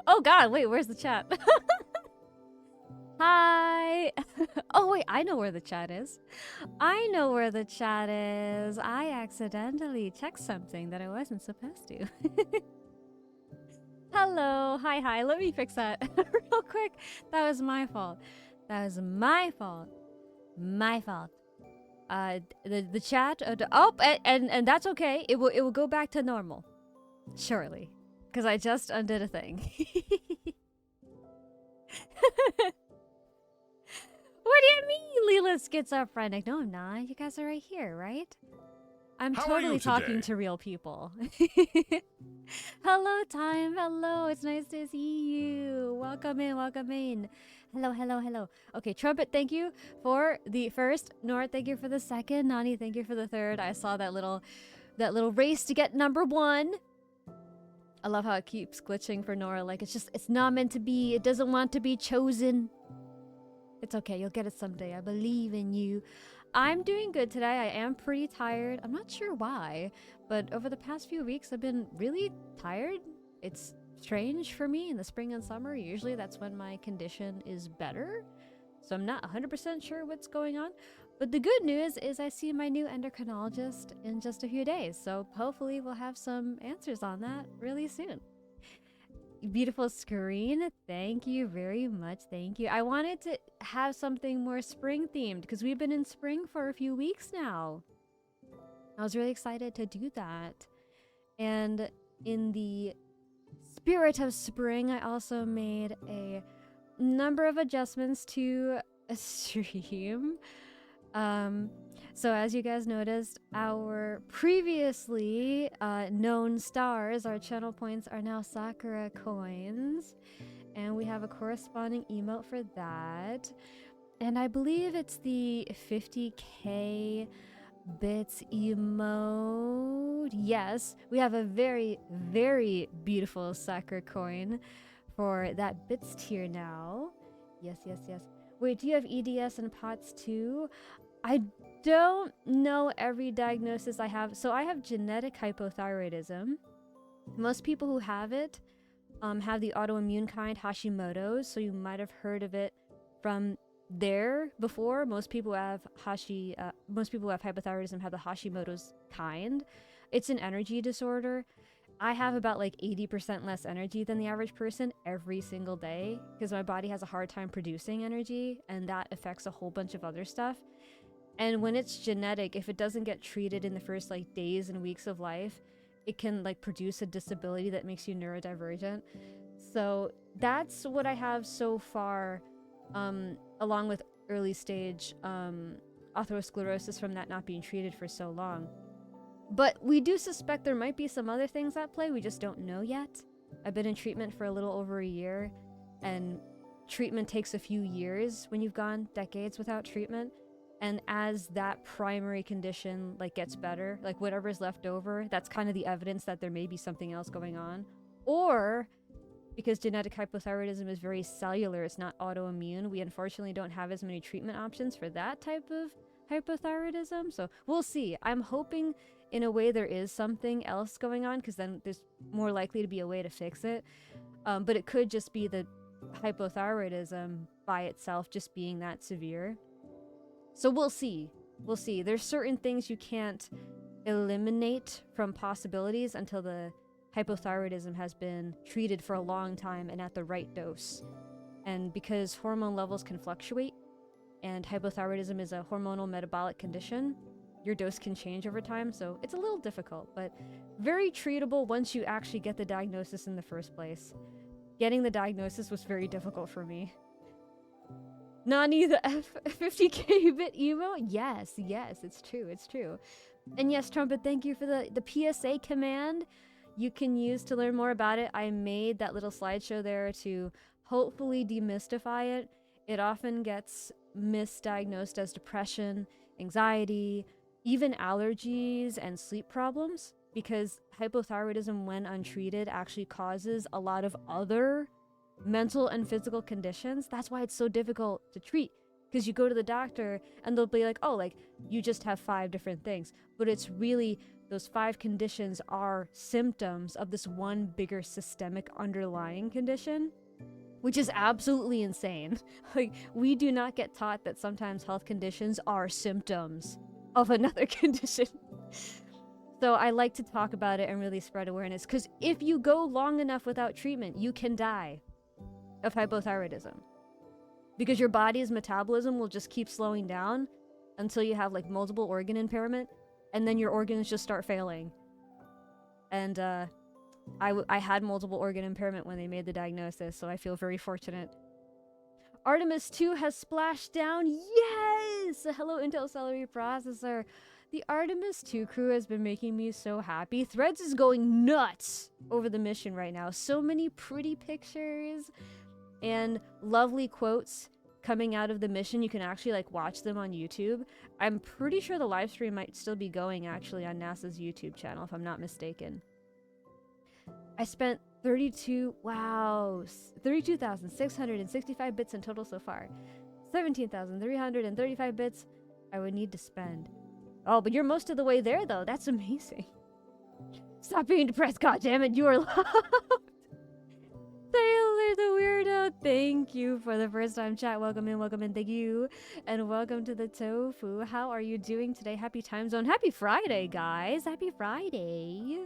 Oh god, wait, where's the chat? Hi. Oh wait, I know where the chat is. I know where the chat is. I accidentally checked something that I wasn't supposed to. Hello. Hi. Let me fix that real quick. That was my fault. That was my fault. My fault. The chat. And that's okay. It will go back to normal. Surely, because I just undid a thing. What do you mean, Lila's schizophrenic? No, I'm not. You guys are right here, right? I'm totally talking to real people. Hello, Time. Hello. It's nice to see you. Welcome in. Welcome in. Hello. Okay, Trumpet, thank you for the first. Nora, thank you for the second. Nani, thank you for the third. I saw that little race to get number 1. I love how it keeps glitching for Nora. Like, it's not meant to be. It doesn't want to be chosen. It's okay. You'll get it someday. I believe in you. I'm doing good today. I am pretty tired. I'm not sure why, but over the past few weeks, I've been really tired. It's strange for me in the spring and summer. Usually that's when my condition is better. So I'm not 100% sure what's going on. But the good news is I see my new endocrinologist in just a few days. So hopefully we'll have some answers on that really soon. Beautiful screen. Thank you very much. Thank you. I wanted to have something more spring themed because we've been in spring for a few weeks now. I was really excited to do that. And in the spirit of spring, I also made a number of adjustments to a stream. So as you guys noticed, our previously known stars, our channel points, are now Sakura coins. And we have a corresponding emote for that. And I believe it's the 50k bits emote. Yes, we have a very, very beautiful Sakura coin for that bits tier now. Yes. Wait, do you have EDS and POTS too? I don't know every diagnosis I have. So I have genetic hypothyroidism. Most people who have it have the autoimmune kind, Hashimoto's. So you might have heard of it from there before. Most people who have hypothyroidism have the Hashimoto's kind. It's an energy disorder. I have about like 80% less energy than the average person every single day because my body has a hard time producing energy, and that affects a whole bunch of other stuff. And when it's genetic, if it doesn't get treated in the first like days and weeks of life, it can like produce a disability that makes you neurodivergent. So that's what I have so far, along with early stage atherosclerosis from that not being treated for so long. But we do suspect there might be some other things at play. We just don't know yet. I've been in treatment for a little over a year, and treatment takes a few years when you've gone decades without treatment. And as that primary condition like gets better, like whatever's left over, that's kind of the evidence that there may be something else going on. Or because genetic hypothyroidism is very cellular, it's not autoimmune, we unfortunately don't have as many treatment options for that type of hypothyroidism. So we'll see. I'm hoping in a way there is something else going on, because then there's more likely to be a way to fix it. But it could just be the hypothyroidism by itself just being that severe. So we'll see. We'll see. There's certain things you can't eliminate from possibilities until the hypothyroidism has been treated for a long time and at the right dose. And because hormone levels can fluctuate, and hypothyroidism is a hormonal metabolic condition, your dose can change over time, so it's a little difficult, but very treatable once you actually get the diagnosis in the first place. Getting the diagnosis was very difficult for me. Nani, the F50k bit emo? Yes, it's true. And yes, Trumpet, thank you for the PSA command you can use to learn more about it. I made that little slideshow there to hopefully demystify it. It often gets misdiagnosed as depression, anxiety, even allergies and sleep problems, because hypothyroidism, when untreated, actually causes a lot of other mental and physical conditions. That's why it's so difficult to treat, because you go to the doctor and they'll be like, oh, like you just have 5 different things, but it's really those 5 conditions are symptoms of this one bigger systemic underlying condition, which is absolutely insane. Like, we do not get taught that sometimes health conditions are symptoms of another condition. So I like to talk about it and really spread awareness, because if you go long enough without treatment, you can die of hypothyroidism. Because your body's metabolism will just keep slowing down until you have like multiple organ impairment, and then your organs just start failing. And I had multiple organ impairment when they made the diagnosis, so I feel very fortunate. Artemis 2 has splashed down. Yes! Hello, Intel Celery Processor. The Artemis 2 crew has been making me so happy. Threads is going nuts over the mission right now. So many pretty pictures and lovely quotes coming out of the mission. You can actually like watch them on YouTube. I'm pretty sure the live stream might still be going actually on NASA's YouTube channel, if I'm not mistaken. I spent 32,665 bits in total so far. 17,335 bits I would need to spend. Oh, but you're most of the way there, though. That's amazing. Stop being depressed, goddammit. You are loved. Taylor the Weirdo, thank you for the first time chat. Welcome in, thank you. And welcome to the Tofu. How are you doing today? Happy time zone. Happy Friday, guys. Happy Friday.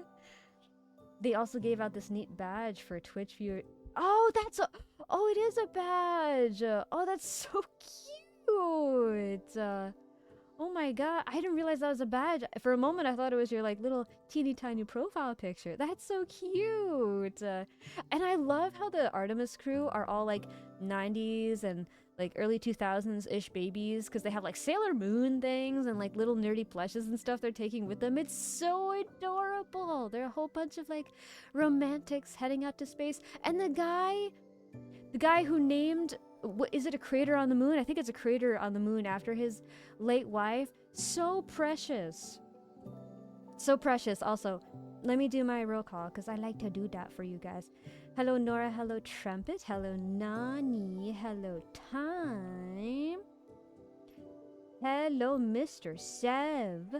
They also gave out this neat badge for Twitch viewer. Oh, that's a... Oh, it is a badge. Oh, that's so cute. Oh my god, I didn't realize that was a badge. For a moment, I thought it was your like little teeny tiny profile picture. That's so cute. And I love how the Artemis crew are all like 90s and like early 2000s-ish babies, because they have like Sailor Moon things and like little nerdy plushes and stuff they're taking with them. It's so adorable. They're a whole bunch of like romantics heading out to space. And the guy who named... What is it, a crater on the moon? I think it's a crater on the moon after his late wife. So precious. So precious. Also, let me do my roll call because I like to do that for you guys. Hello, Nora. Hello, Trumpet. Hello, Nani. Hello, Time. Hello, Mr. Sev.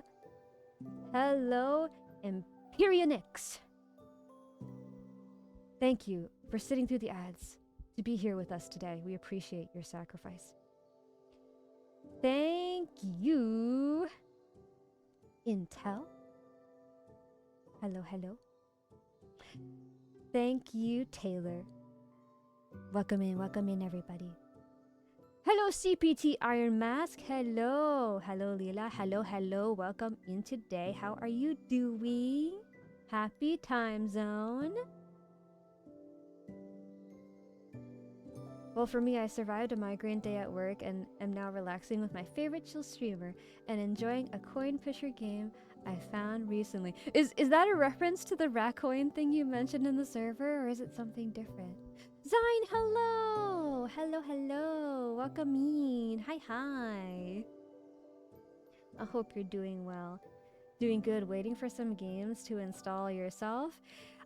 Hello, Imperianix. Thank you for sitting through the ads to be here with us today. We appreciate your sacrifice. Thank you, Intel. Hello, hello. Thank you, Taylor. Welcome in, everybody. Hello, CPT Iron Mask. Hello. Hello, Lila. Hello, hello. Welcome in today. How are you doing? Happy time zone. Well, for me, I survived a migraine day at work and am now relaxing with my favorite chill streamer and enjoying a coin pusher game I found recently. Is that a reference to the rat coin thing you mentioned in the server, or is it something different? Zine, hello! Hello, hello! Welcome in! Hi, hi! I hope you're doing well. Doing good, waiting for some games to install yourself.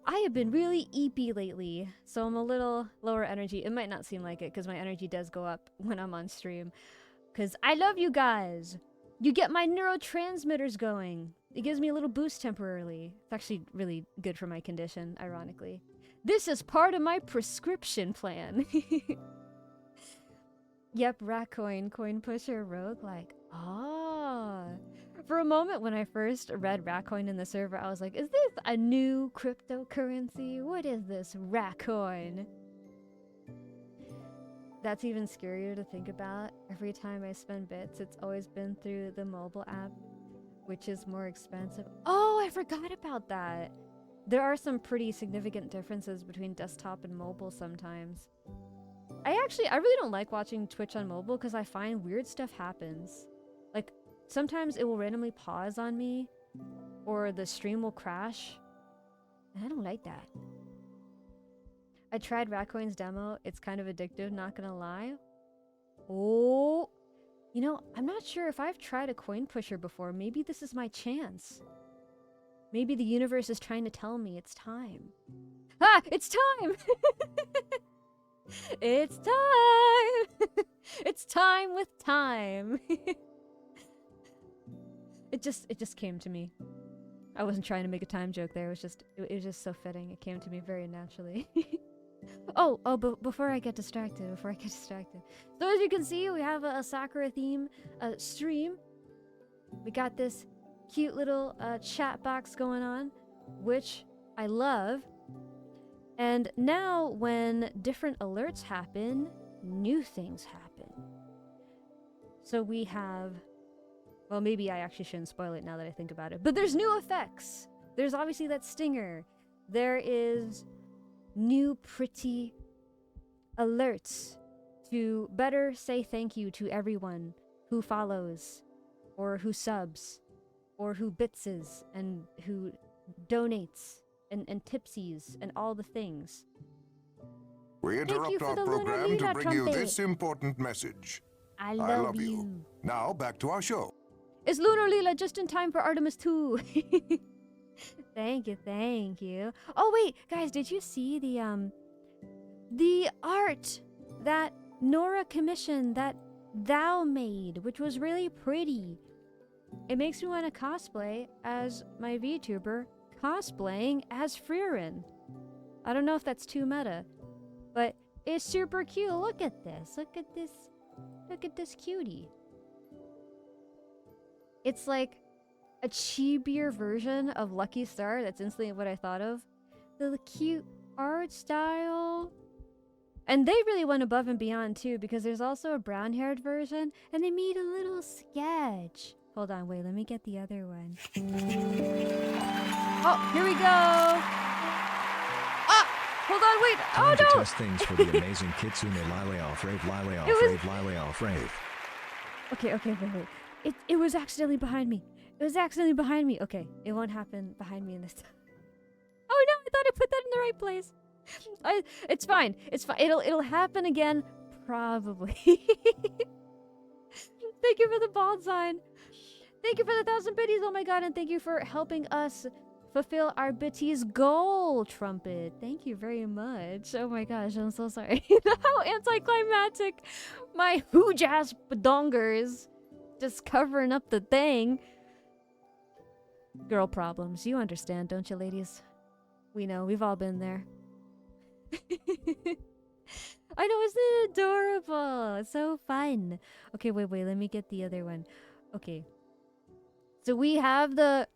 I have been really eepy lately, so I'm a little lower energy. It might not seem like it, because my energy does go up when I'm on stream. Because I love you guys! You get my neurotransmitters going. It gives me a little boost temporarily. It's actually really good for my condition, ironically. This is part of my prescription plan. Yep, Ratcoin, Coin Pusher, Roguelike. Ah. For a moment when I first read Ratcoin in the server, I was like, is this a new cryptocurrency? What is this Ratcoin? That's even scarier to think about. Every time I spend bits, it's always been through the mobile app, which is more expensive. Oh, I forgot about that. There are some pretty significant differences between desktop and mobile sometimes. I really don't like watching Twitch on mobile because I find weird stuff happens. Like, sometimes it will randomly pause on me, or the stream will crash, and I don't like that. I tried Ratcoin's demo. It's kind of addictive, not gonna lie. Oh, you know, I'm not sure if I've tried a coin pusher before. Maybe this is my chance. Maybe the universe is trying to tell me it's time. Ah, it's time! It's time! It's time with time. It just came to me. I wasn't trying to make a time joke there. It was just so fitting. It came to me very naturally. But before I get distracted. So as you can see, we have a Sakura theme stream. We got this cute little chat box going on, which I love. And now when different alerts happen, new things happen. So we have, well, maybe I actually shouldn't spoil it now that I think about it, but there's new effects. There's obviously that stinger. There is new pretty alerts to better say thank you to everyone who follows or who subs or who bitses and who donates and tipsies and all the things. We interrupt our program to bring you this important message. I love you. Now back to our show. It's Lunar Lila just in time for Artemis 2. Thank you. Oh wait, guys, did you see the art that Nora commissioned that Thou made, which was really pretty? It makes me want to cosplay as my VTuber cosplaying as Frieren. I don't know if that's too meta, but it's super cute. Look at this. Look at this cutie. It's like a chibier version of Lucky Star. That's instantly what I thought of. The cute art style. And they really went above and beyond too, because there's also a brown-haired version, and they made a little sketch. Hold on, wait, let me get the other one. Oh, here we go. Ah, hold on, wait. Time Oh no! to test things for the amazing Kitsune LilaoftheWind. Okay, wait. It was accidentally behind me. Okay, it won't happen behind me in this time. Oh no, I thought I put that in the right place. It's fine. It'll happen again, probably. Thank you for the bald sign. Thank you for the 1,000 biddies. Oh my god, and thank you for helping us fulfill our bitties goal, Trumpet. Thank you very much. Oh my gosh, I'm so sorry. How anticlimactic. My hoo-jazz badongers just covering up the thing. Girl problems. You understand, don't you, ladies? We know. We've all been there. I know, isn't it adorable? It's so fun. Okay, wait, let me get the other one. Okay. So we have the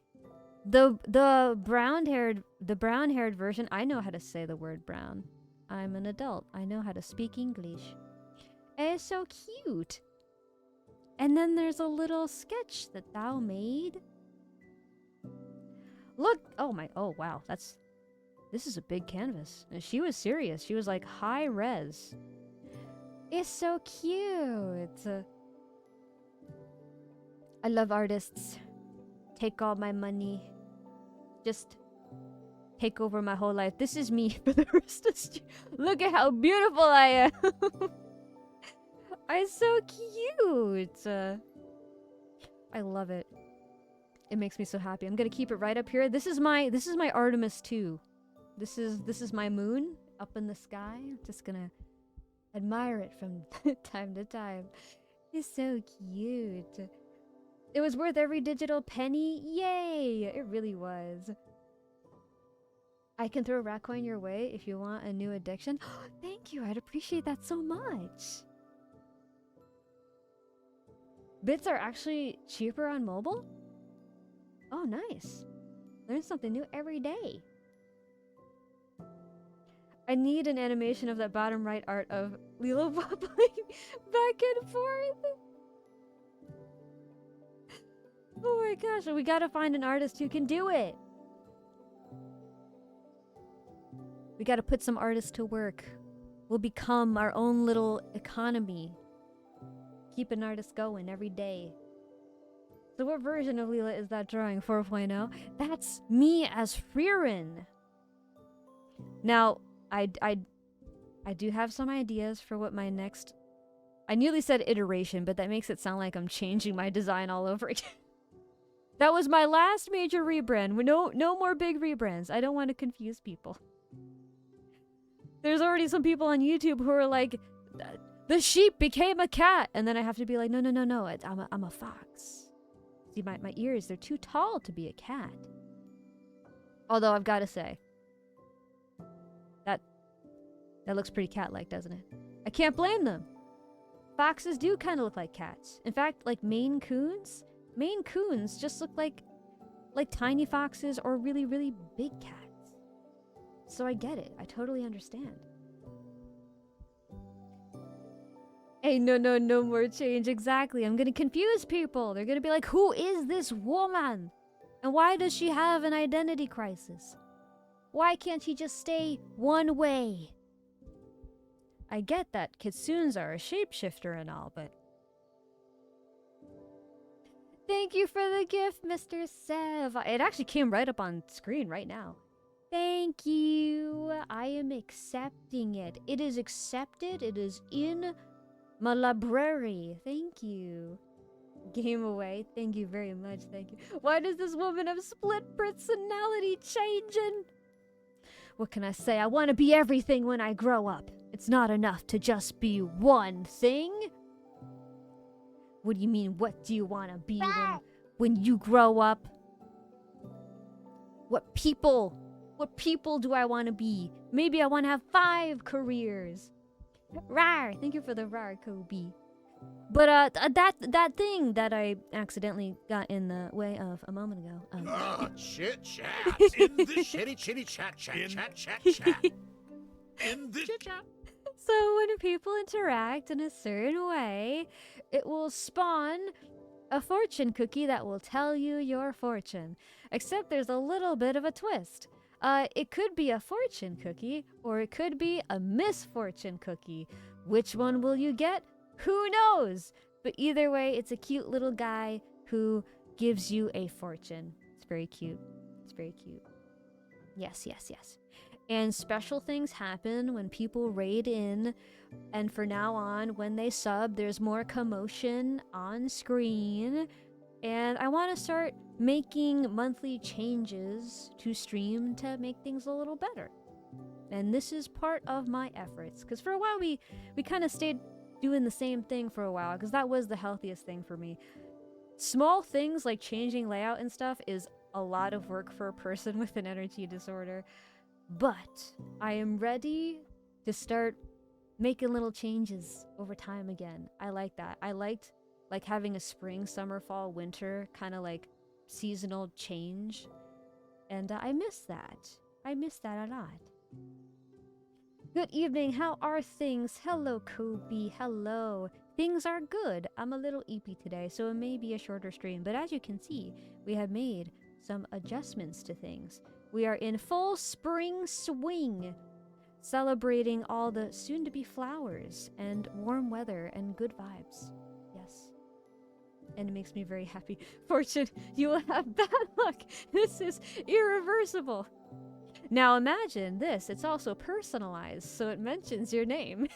brown-haired version. I know how to say the word brown. I'm an adult. I know how to speak English. And it's so cute. And then there's a little sketch that Thou made. Look, oh wow, this is a big canvas. And she was serious. She was like high res. It's so cute. I love artists. Take all my money. Just take over my whole life. This is me for the rest of Look at how beautiful I am. I'm so cute. I love it. It makes me so happy. I'm gonna keep it right up here. This is my Artemis 2. This is my moon up in the sky. I'm just gonna admire it from time to time. It's so cute. It was worth every digital penny. Yay! It really was. I can throw a rat coin your way if you want a new addiction. Thank you. I'd appreciate that so much. Bits are actually cheaper on mobile? Oh, nice. Learn something new every day. I need an animation of that bottom right art of Lila wobbling back and forth. Oh my gosh, we gotta find an artist who can do it. We gotta put some artists to work. We'll become our own little economy. Keep an artist going every day. So what version of Lila is that drawing? 4.0? That's me as Frieren. Now, I do have some ideas for what my next... I nearly said iteration, but that makes it sound like I'm changing my design all over again. That was my last major rebrand. No more big rebrands. I don't want to confuse people. There's already some people on YouTube who are like, the sheep became a cat. And then I have to be like, no. I'm a fox. See, my ears, they're too tall to be a cat. Although I've got to say, that looks pretty cat-like, doesn't it? I can't blame them. Foxes do kind of look like cats. In fact, like Maine Coons just look like tiny foxes or really, really big cats. So I get it. I totally understand. Hey, no more change. Exactly. I'm gonna confuse people. They're gonna be like, who is this woman? And why does she have an identity crisis? Why can't she just stay one way? I get that kitsunes are a shapeshifter and all, but... Thank you for the gift, Mr. Sev. It actually came right up on screen right now. Thank you. I am accepting it. It is accepted. It is in my library. Thank you. Game away. Thank you very much. Thank you. Why does this woman have split personality changing? What can I say? I want to be everything when I grow up. It's not enough to just be one thing. What do you mean, what do you want to be when you grow up? What people do I want to be? Maybe I want to have 5 careers. Rar, thank you for the rar, Kobe. But that thing that I accidentally got in the way of a moment ago. Chit chat in the chitty chat. In the chit chat. So when people interact in a certain way, it will spawn a fortune cookie that will tell you your fortune. Except there's a little bit of a twist. It could be a fortune cookie, or it could be a misfortune cookie. Which one will you get? Who knows? But either way, it's a cute little guy who gives you a fortune. It's very cute. It's very cute. Yes. And special things happen when people raid in. And for now on, when they sub, there's more commotion on screen. And I want to start making monthly changes to stream to make things a little better. And this is part of my efforts. Because for a while, we kind of stayed doing the same thing for a while. Because that was the healthiest thing for me. Small things like changing layout and stuff is a lot of work for a person with an energy disorder. But I am ready to start making little changes over time again. I like that. I liked like having a spring, summer, fall, winter kind of like seasonal change. And I miss that. I miss that a lot. Good evening. How are things? Hello, Kobe. Hello. Things are good. I'm a little eepy today, so it may be a shorter stream. But as you can see, we have made some adjustments to things. We are in full spring swing, celebrating all the soon-to-be flowers and warm weather and good vibes. Yes. And it makes me very happy. Fortune, you will have bad luck. This is irreversible. Now imagine this. It's also personalized, so it mentions your name.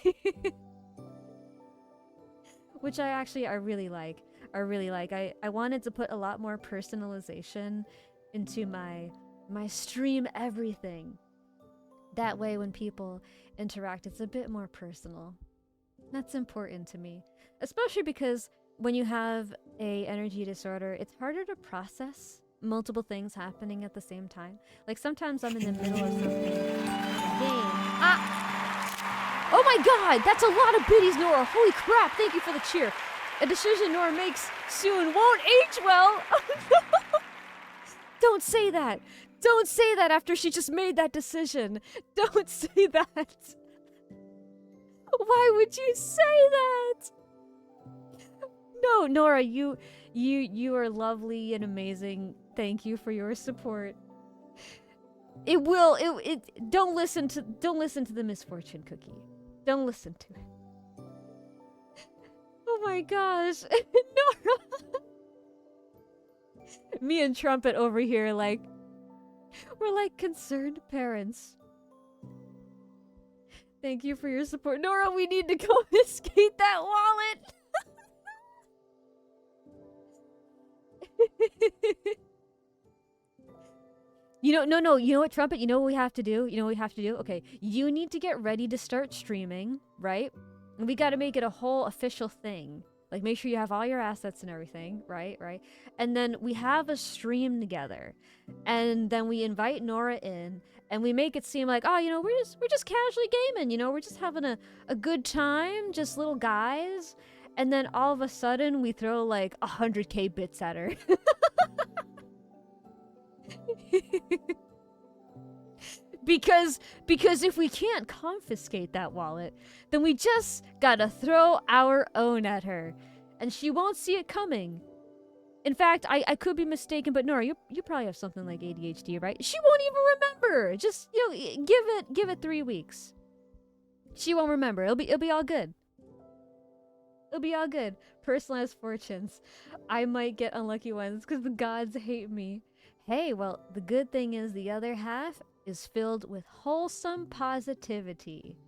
Which I really like. I wanted to put a lot more personalization into my stream everything. That way when people interact, it's a bit more personal. That's important to me. Especially because when you have a energy disorder, it's harder to process multiple things happening at the same time. Like sometimes I'm in the middle of something. Oh my god! That's a lot of biddies, Nora! Holy crap! Thank you for the cheer. A decision Nora makes soon won't age well! Don't say that! Don't say that after she just made that decision. Don't say that. Why would you say that? No, Nora, you are lovely and amazing. Thank you for your support. Don't listen to the misfortune cookie. Don't listen to it. Oh my gosh. Nora. Me and Trumpet over here like we're like concerned parents. Thank you for your support. Nora, we need to go escape that wallet. No, you know what, Trumpet? You know what we have to do? Okay, you need to get ready to start streaming, right? And we gotta make it a whole official thing. Like, make sure you have all your assets and everything, right? Right. And then we have a stream together. And then we invite Nora in and we make it seem like, oh, you know, we're just casually gaming, you know, we're just having a good time, just little guys. And then all of a sudden we throw like 100k bits at her. Because if we can't confiscate that wallet, then we just gotta throw our own at her. And she won't see it coming. In fact, I could be mistaken, but Nora, you probably have something like ADHD, right? She won't even remember. Just, you know, give it 3 weeks. She won't remember. It'll be all good. It'll be all good. Personalized fortunes. I might get unlucky ones because the gods hate me. Hey, well, the good thing is the other half is filled with wholesome positivity.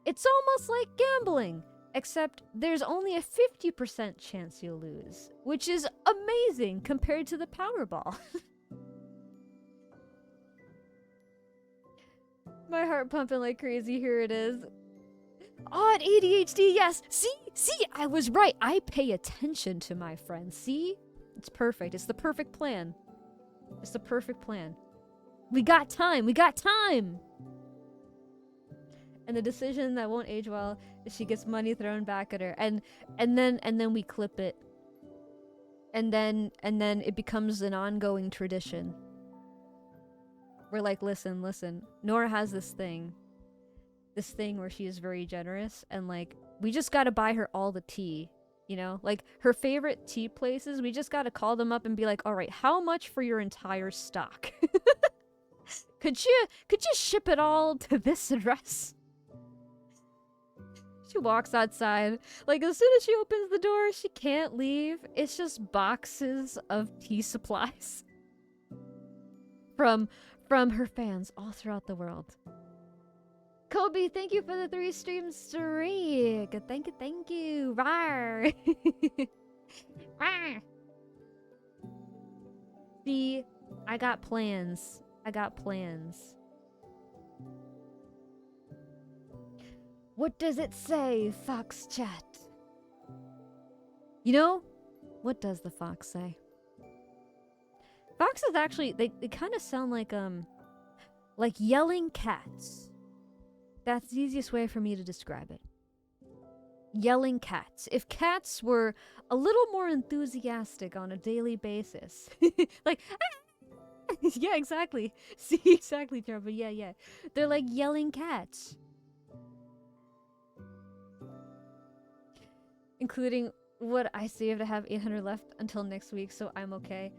It's almost like gambling, except there's only a 50% chance you'll lose, which is amazing compared to the Powerball. My heart pumping like crazy. Here it is. Odd ADHD, yes. See, I was right. I pay attention to my friends. See? It's perfect. It's the perfect plan. It's the perfect plan. We got time. We got time. And the decision that won't age well is she gets money thrown back at her, and then we clip it, and then it becomes an ongoing tradition. We're like, listen. Nora has this thing where she is very generous, and like we just gotta buy her all the tea. You know, like her favorite tea places, we just gotta call them up and be like, all right, how much for your entire stock? Could you ship it all to this address? She walks outside. Like, as soon as she opens the door, she can't leave. It's just boxes of tea supplies. From her fans all throughout the world. Kobe, thank you for the 3 stream streak. Thank you. Rawr. Rawr. See, I got plans. What does it say, Fox Chat? You know, what does the fox say? Foxes actually, they kind of sound like yelling cats. That's the easiest way for me to describe it. Yelling cats. If cats were a little more enthusiastic on a daily basis. Like, yeah, exactly. See, exactly, Trevor. Yeah. They're like yelling cats. Including what I saved. I have 800 left until next week, so I'm okay.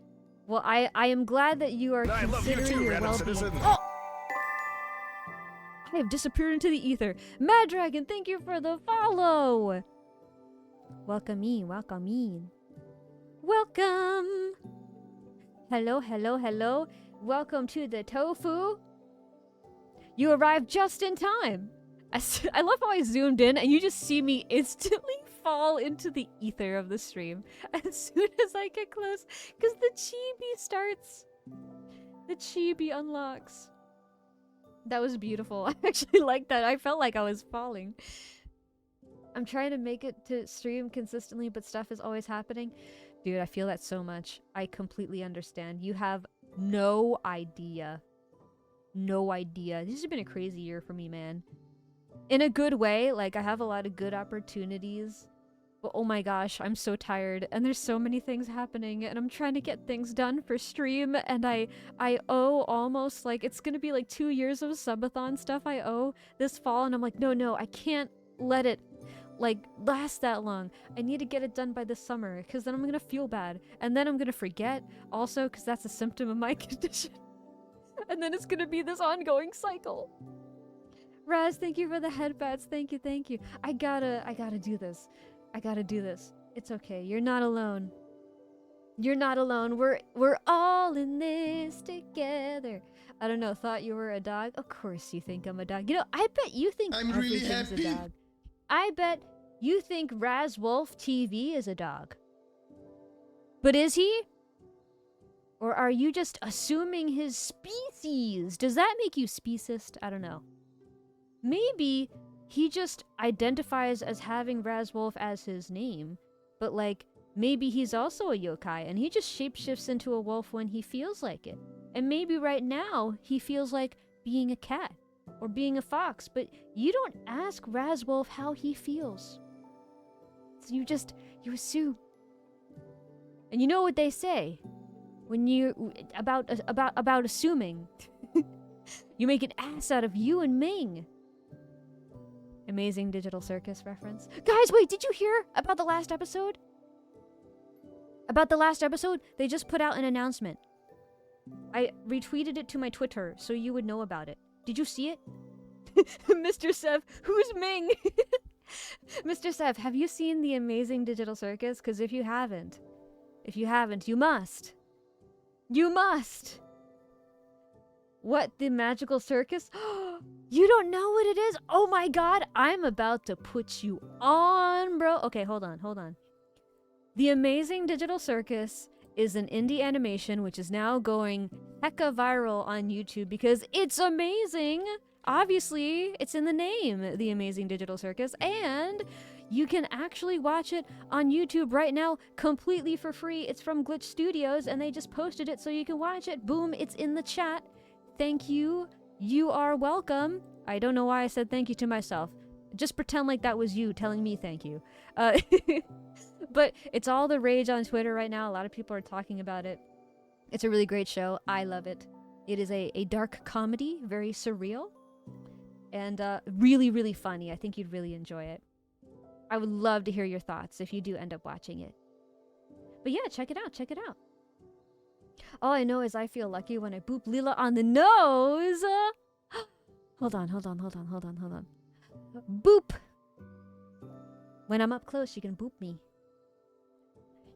Well, I am glad that you are considering your well-being. Oh! I have disappeared into the ether. Mad Dragon, thank you for the follow! Welcome in. Welcome! Hello. Welcome to the Tofu. You arrived just in time. I love how I zoomed in and you just see me instantly fall into the ether of the stream as soon as I get close, because the chibi starts. The chibi unlocks. That was beautiful. I actually like that. I felt like I was falling. I'm trying to make it to stream consistently, but stuff is always happening. Dude, I feel that so much. I completely understand. You have no idea. No idea. This has been a crazy year for me, man. In a good way. Like, I have a lot of good opportunities. But oh my gosh, I'm so tired. And there's so many things happening. And I'm trying to get things done for stream. And I owe almost, like, it's gonna be like 2 years of subathon stuff I owe this fall. And I'm like, no, I can't let it like last that long. I need to get it done by this summer, because then I'm gonna feel bad, and then I'm gonna forget also, because that's a symptom of my condition. And then it's gonna be this ongoing cycle. Raz, thank you for the headbats. Thank you. I gotta do this. It's okay. You're not alone. We're all in this together. I don't know. Thought you were a dog? Of course you think I'm a dog. You know, I bet you think everything's a dog. I bet you think LilaoftheWind is a dog. But is he? Or are you just assuming his species? Does that make you speciest? I don't know. Maybe he just identifies as having Razwolf as his name, but like maybe he's also a yokai and he just shapeshifts into a wolf when he feels like it. And maybe right now he feels like being a cat or being a fox, but you don't ask Razwolf how he feels. So you assume. And you know what they say when you about assuming. You make an ass out of you and Ming. Amazing Digital Circus reference. Guys, wait, did you hear about the last episode? About the last episode, they just put out an announcement. I retweeted it to my Twitter so you would know about it. Did you see it? Mr. Sev, who's Ming? Mr. Sev, have you seen the Amazing Digital Circus? Because if you haven't, you must. You must! What, the magical circus? You don't know what it is? Oh my god, I'm about to put you on, bro. Okay, hold on. The Amazing Digital Circus is an indie animation which is now going hecka viral on YouTube because it's amazing. Obviously, it's in the name, The Amazing Digital Circus, and you can actually watch it on YouTube right now completely for free. It's from Glitch Studios, and they just posted it so you can watch it. Boom, it's in the chat. Thank you. You are welcome. I don't know why I said thank you to myself. Just pretend like that was you telling me thank you. But it's all the rage on Twitter right now. A lot of people are talking about it. It's a really great show. I love it. It is a dark comedy, very surreal, and really, really funny. I think you'd really enjoy it. I would love to hear your thoughts if you do end up watching it. But yeah, check it out. All I know is I feel lucky when I boop Lila on the nose. Hold on. Boop. When I'm up close, you can boop me.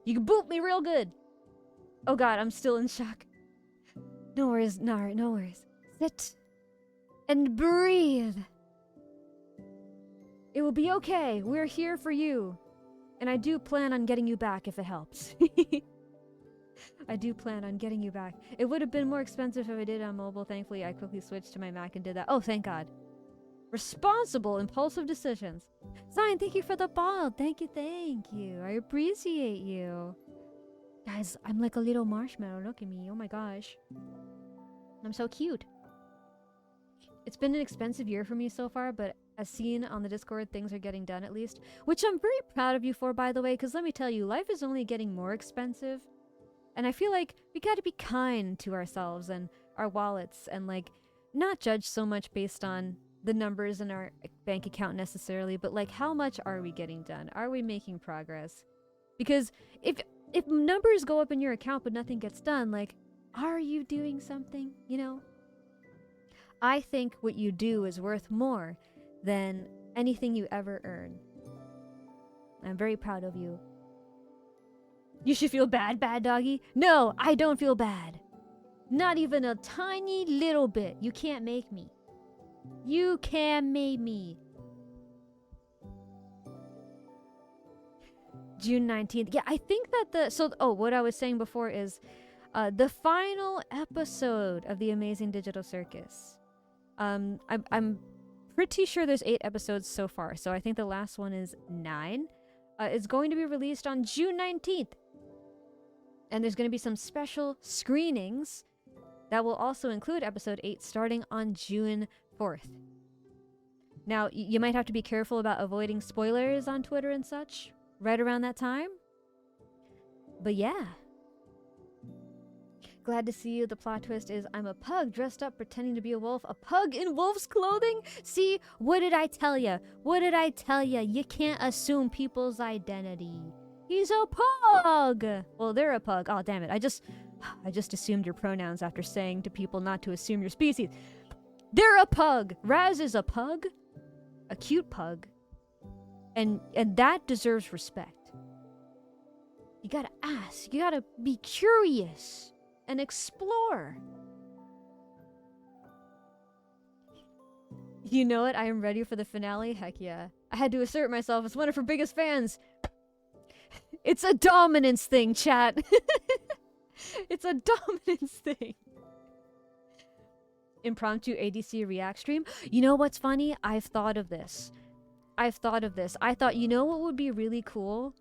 You can boop me real good. Oh god, I'm still in shock. No worries, no worries. Sit and breathe. It will be okay. We're here for you. And I do plan on getting you back if it helps. I do plan on getting you back. It would have been more expensive if I did it on mobile. Thankfully, I quickly switched to my Mac and did that. Oh, thank God. Responsible, impulsive decisions. Zion, thank you for the ball. Thank you. I appreciate you. Guys, I'm like a little marshmallow. Look at me. Oh my gosh. I'm so cute. It's been an expensive year for me so far, but as seen on the Discord, things are getting done at least. Which I'm very proud of you for, by the way, because let me tell you, life is only getting more expensive. And I feel like we gotta be kind to ourselves and our wallets and like not judge so much based on the numbers in our bank account necessarily, but like how much are we getting done? Are we making progress? Because if numbers go up in your account but nothing gets done, like, are you doing something, you know? I think what you do is worth more than anything you ever earn. I'm very proud of you. You should feel bad, bad doggy. No, I don't feel bad. Not even a tiny little bit. You can't make me. You can't make me. June 19th. Yeah, I think that what I was saying before is the final episode of The Amazing Digital Circus. I'm pretty sure there's 8 episodes so far, so I think the last one is 9. It's going to be released on June 19th. And there's going to be some special screenings that will also include episode 8 starting on June 4th. Now, you might have to be careful about avoiding spoilers on Twitter and such right around that time. But yeah. Glad to see you. The plot twist is I'm a pug dressed up pretending to be a wolf. A pug in wolf's clothing? See, what did I tell you? You can't assume people's identity. He's a pug! Well, they're a pug. Oh, damn it. I just assumed your pronouns after saying to people not to assume your species. They're a pug! Raz is a pug. A cute pug. And that deserves respect. You gotta ask. You gotta be curious. And explore. You know it? I am ready for the finale? Heck yeah. I had to assert myself as one of her biggest fans. It's a dominance thing, chat. It's a dominance thing. Impromptu ADC react stream. You know what's funny? I've thought of this. I've thought of this. I thought, you know what would be really cool?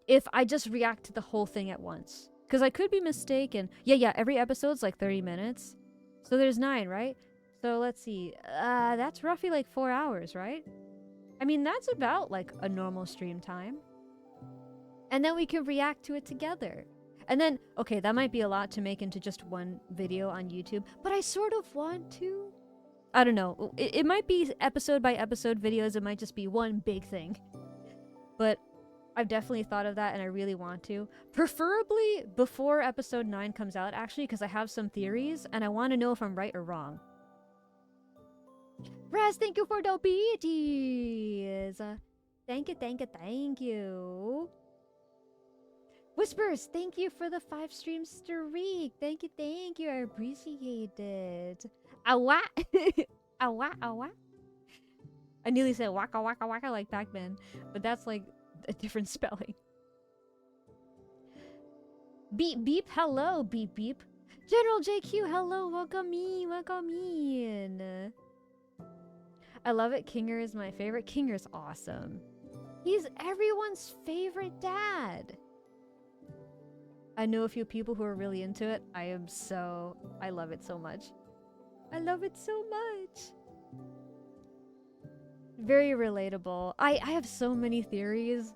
If I just react to the whole thing at once. Because I could be mistaken. Yeah, every episode's like 30 minutes. So there's 9, right? So let's see. That's roughly like 4 hours, right? I mean, that's about like a normal stream time. And then we can react to it together. And then, okay, that might be a lot to make into just one video on YouTube, but I sort of want to. I don't know. It might be episode by episode videos. It might just be one big thing. But I've definitely thought of that and I really want to. Preferably before episode 9 comes out, actually, because I have some theories and I want to know if I'm right or wrong. Raz, thank you for the beaties. Thank you. Whispers, thank you for the 5 stream streak. Thank you. I appreciate it. Awa. Awa. I nearly said waka waka waka like Pac-Man, but that's like a different spelling. Beep beep, hello, beep beep. General JQ, hello, welcome in. I love it. Kinger is my favorite. Kinger's awesome. He's everyone's favorite dad. I know a few people who are really into it. I love it so much. I love it so much. Very relatable. I have so many theories.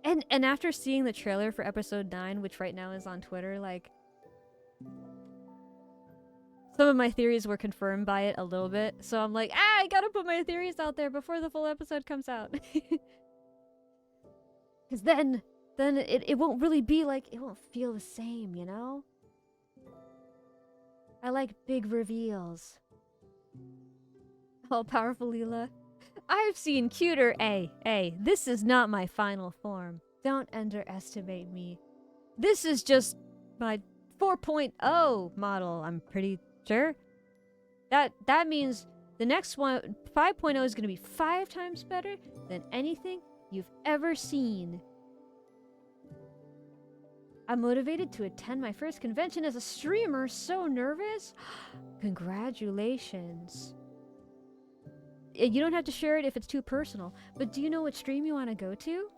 And after seeing the trailer for episode 9, which right now is on Twitter, like, some of my theories were confirmed by it a little bit. So I'm like, I gotta put my theories out there before the full episode comes out. Because then it won't really be like, it won't feel the same, you know? I like big reveals. All powerful Lila. I've seen cuter. This is not my final form. Don't underestimate me. This is just my 4.0 model, I'm pretty sure. That means the next one, 5.0, is going to be 5 times better than anything you've ever seen. I'm motivated to attend my first convention as a streamer. So nervous. Congratulations. You don't have to share it if it's too personal, but do you know what stream you want to go to?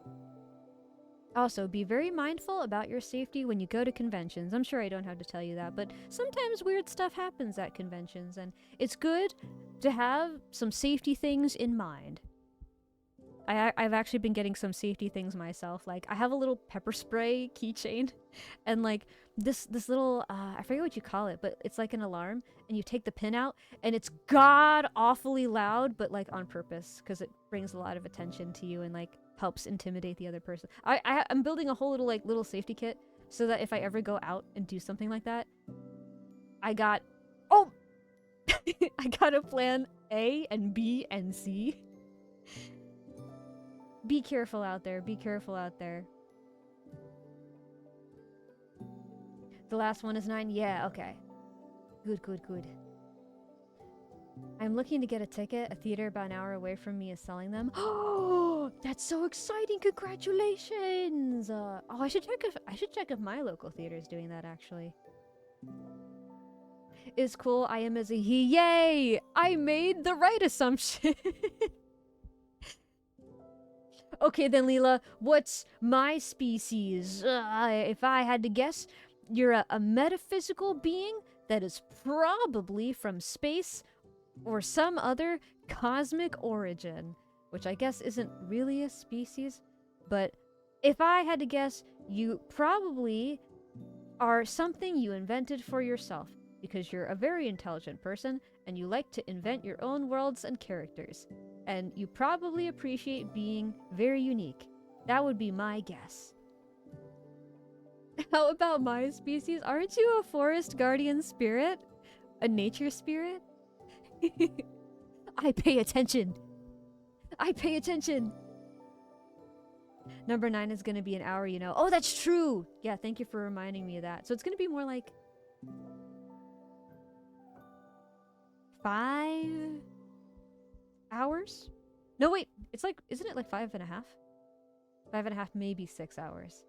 Also, be very mindful about your safety when you go to conventions. I'm sure I don't have to tell you that, but sometimes weird stuff happens at conventions, and it's good to have some safety things in mind. I've actually been getting some safety things myself. Like, I have a little pepper spray keychain, and like this little I forget what you call it, but it's like an alarm, and you take the pin out, and it's god awfully loud, but like on purpose, because it brings a lot of attention to you and like helps intimidate the other person. I'm building a whole little safety kit so that if I ever go out and do something like that, I got I got a plan A and B and C. Be careful out there. Be careful out there. The last one is 9. Yeah, okay. Good. I'm looking to get a ticket. A theater about an hour away from me is selling them. Oh, that's so exciting! Congratulations! I should check if my local theater is doing that. Actually, is cool. I am as a he. Yay! I made the right assumption. Okay then, Lila, what's my species? If I had to guess, you're a metaphysical being that is probably from space or some other cosmic origin, which I guess isn't really a species, but if I had to guess, you probably are something you invented for yourself, because you're a very intelligent person and you like to invent your own worlds and characters. And you probably appreciate being very unique. That would be my guess. How about my species? Aren't you a forest guardian spirit? A nature spirit? I pay attention. Number 9 is going to be an hour, you know. Oh, that's true. Yeah, thank you for reminding me of that. So it's going to be more like 5 hours? No, wait. It's like, isn't it like 5.5? 5.5, maybe 6 hours.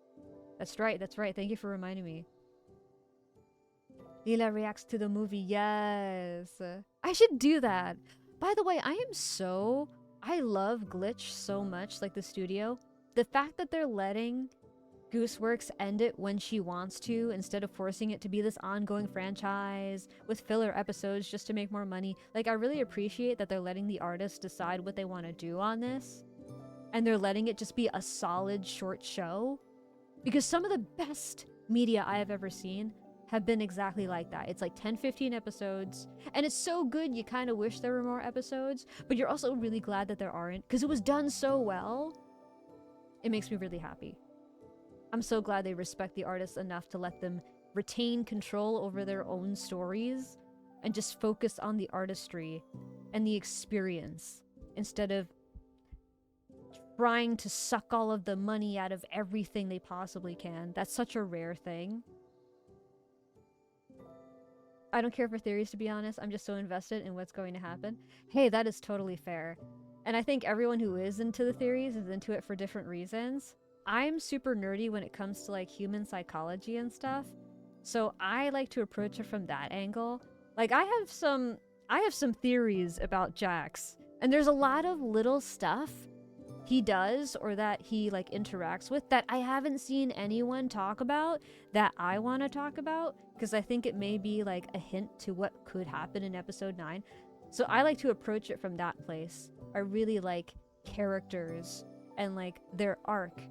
That's right. Thank you for reminding me. Lila reacts to the movie. Yes. I should do that. By the way, I I love Glitch so much, like the studio. The fact that they're letting Gooseworks end it when she wants to, instead of forcing it to be this ongoing franchise with filler episodes just to make more money. Like, I really appreciate that they're letting the artists decide what they want to do on this. And they're letting it just be a solid short show. Because some of the best media I have ever seen have been exactly like that. It's like 10-15 episodes, and it's so good you kind of wish there were more episodes, but you're also really glad that there aren't, because it was done so well. It makes me really happy. I'm so glad they respect the artists enough to let them retain control over their own stories and just focus on the artistry and the experience instead of trying to suck all of the money out of everything they possibly can. That's such a rare thing. I don't care for theories, to be honest. I'm just so invested in what's going to happen. Hey, that is totally fair. And I think everyone who is into the theories is into it for different reasons. I'm super nerdy when it comes to like human psychology and stuff. So I like to approach it from that angle. Like I have some theories about Jax. And there's a lot of little stuff he does or that he like interacts with that I haven't seen anyone talk about that I want to talk about, because I think it may be like a hint to what could happen in episode 9. So I like to approach it from that place. I really like characters and like their arc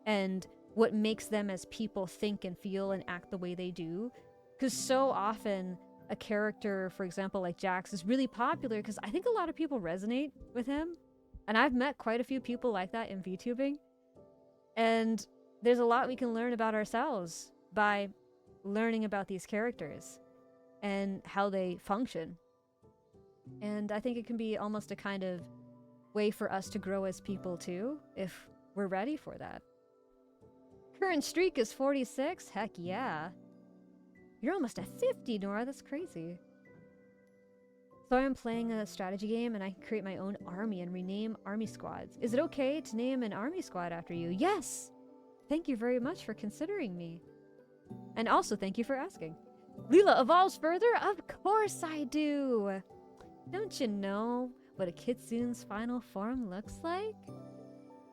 and what makes them as people think and feel and act the way they do. Because so often a character, for example, like Jax, is really popular because I think a lot of people resonate with him. And I've met quite a few people like that in VTubing. And there's a lot we can learn about ourselves by learning about these characters and how they function. And I think it can be almost a kind of way for us to grow as people too, if we're ready for that. Current streak is 46? Heck yeah. You're almost at 50, Nora. That's crazy. So I'm playing a strategy game and I can create my own army and rename army squads. Is it okay to name an army squad after you? Yes! Thank you very much for considering me. And also thank you for asking. Lila evolves further? Of course I do! Don't you know what a Kitsune's final form looks like?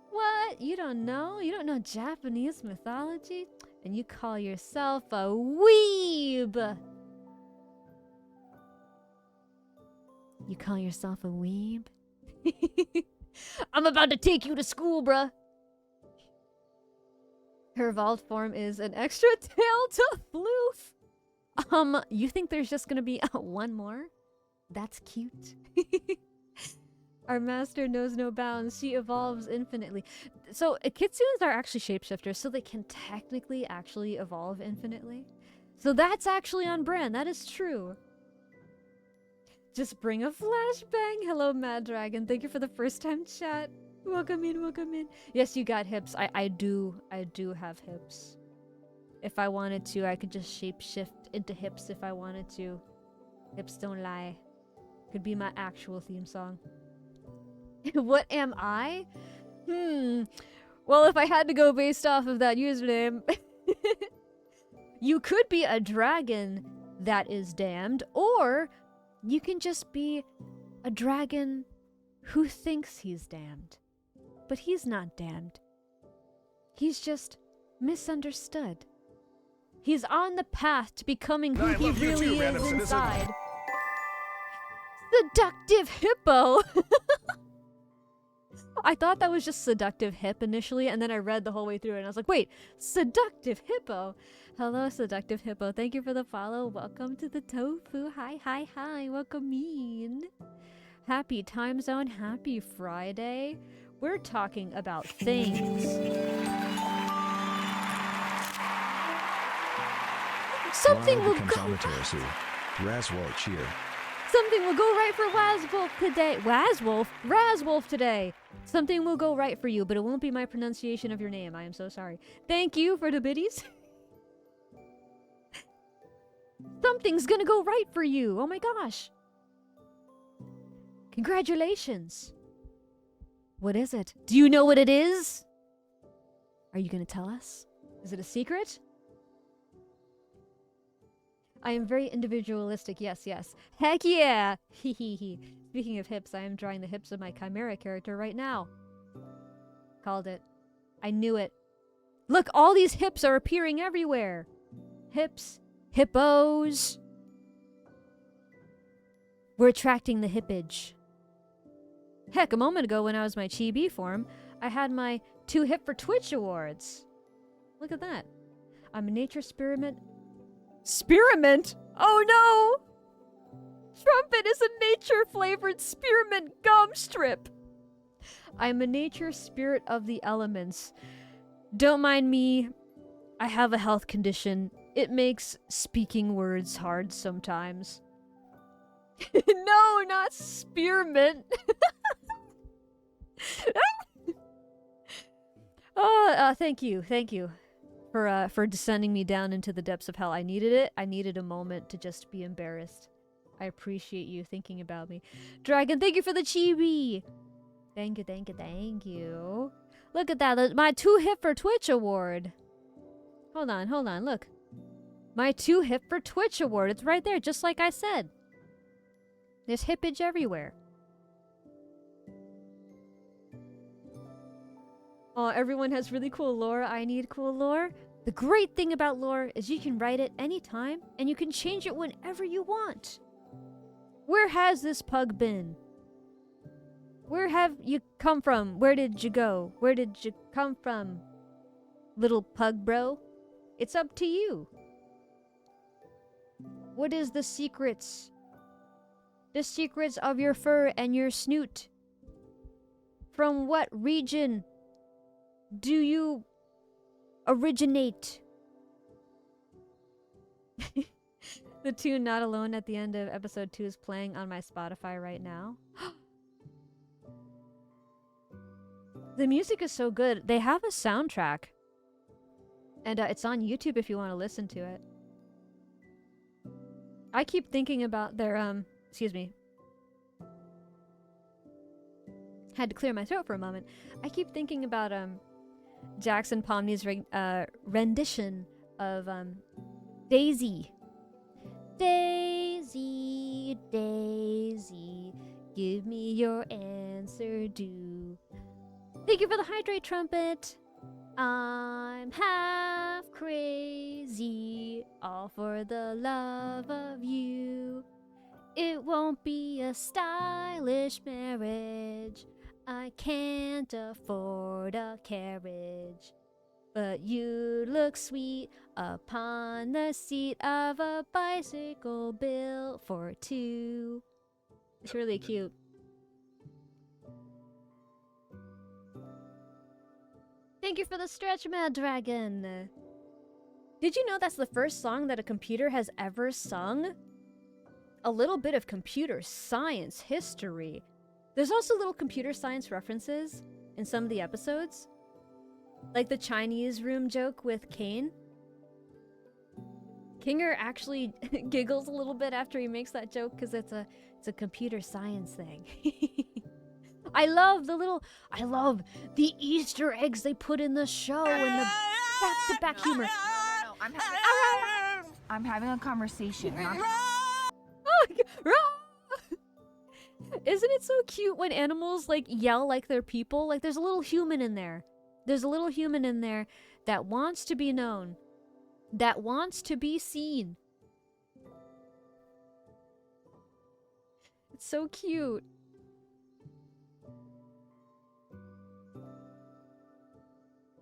What? You don't know? You don't know Japanese mythology? And you call yourself a weeb! You call yourself a weeb? I'm about to take you to school, bruh! Her evolved form is an extra tail to floof! You think there's just gonna be one more? That's cute. Our master knows no bounds. She evolves infinitely. So, Kitsunes are actually shapeshifters, so they can technically actually evolve infinitely. So that's actually on brand. That is true. Just bring a flashbang. Hello, Mad Dragon. Thank you for the first time chat. Welcome in, welcome in. Yes, you got hips. I do have hips. If I wanted to, I could just shapeshift into hips if I wanted to. Hips don't lie. Could be my actual theme song. What am I? Well, if I had to go based off of that username, you could be a dragon that is damned, or you can just be a dragon who thinks he's damned. But he's not damned. He's just misunderstood. He's on the path to becoming who he really is inside. Seductive hippo! I thought that was just seductive hip initially, and then I read the whole way through it, and I was like, wait, seductive hippo! Hello, seductive hippo. Thank you for the follow. Welcome to the Tofu. Hi, hi, hi. Welcome in. Happy time zone. Happy Friday. We're talking about things. Something will go... Razwolf cheer. Something will go right for Wazwolf today. Wazwolf? Razwolf today. Something will go right for you, but it won't be my pronunciation of your name. I am so sorry. Thank you for the biddies. Something's gonna go right for you. Oh my gosh. Congratulations. What is it? Do you know what it is? Are you gonna tell us? Is it a secret? I am very individualistic. Yes, yes. Heck yeah! Hehehe. Speaking of hips, I am drawing the hips of my Chimera character right now. Called it. I knew it. Look, all these hips are appearing everywhere. Hips. Hippos. We're attracting the hippage. Heck, a moment ago when I was my chibi form, I had my 2 Hip for Twitch awards. Look at that. I'm a nature experiment. Spearmint? Oh no! Trumpet is a nature-flavored spearmint gum strip. I'm a nature spirit of the elements. Don't mind me. I have a health condition. It makes speaking words hard sometimes. No, not spearmint. Thank you for descending me down into the depths of hell. I needed it. I needed a moment to just be embarrassed. I appreciate you thinking about me. Dragon, thank you for the chibi. Thank you, thank you, thank you. Look at that, my 2 Hip for Twitch award. Hold on, look. My 2 Hip for Twitch award. It's right there, just like I said. There's hippage everywhere. Oh, everyone has really cool lore. I need cool lore. The great thing about lore is you can write it anytime, and you can change it whenever you want. Where has this pug been? Where have you come from? Where did you go? Where did you come from? Little pug bro? It's up to you. What is the secrets? The secrets of your fur and your snoot. From what region do you originate? The tune Not Alone at the end of episode 2 is playing on my Spotify right now. The music is so good. They have a soundtrack. And it's on YouTube if you want to listen to it. I keep thinking about their, excuse me. Had to clear my throat for a moment. I keep thinking about, Jackson Pomney's rendition of, Daisy. Daisy, Daisy, give me your answer due. Thank you for the hydrate trumpet. I'm half crazy, all for the love of you. It won't be a stylish marriage. I can't afford a carriage. But you look sweet upon the seat of a bicycle built for 2. It's really cute. Thank you for the stretch, Mad Dragon. Did you know that's the first song that a computer has ever sung? A little bit of computer science history. There's also little computer science references in some of the episodes. Like the Chinese room joke with Kane. Kinger actually giggles a little bit after he makes that joke because it's a computer science thing. I love the Easter eggs they put in the show and the back-to-back humor. No, I'm having a conversation. Isn't it so cute when animals like yell like they're people? Like there's a little human in there. There's a little human in there that wants to be known, that wants to be seen. It's so cute.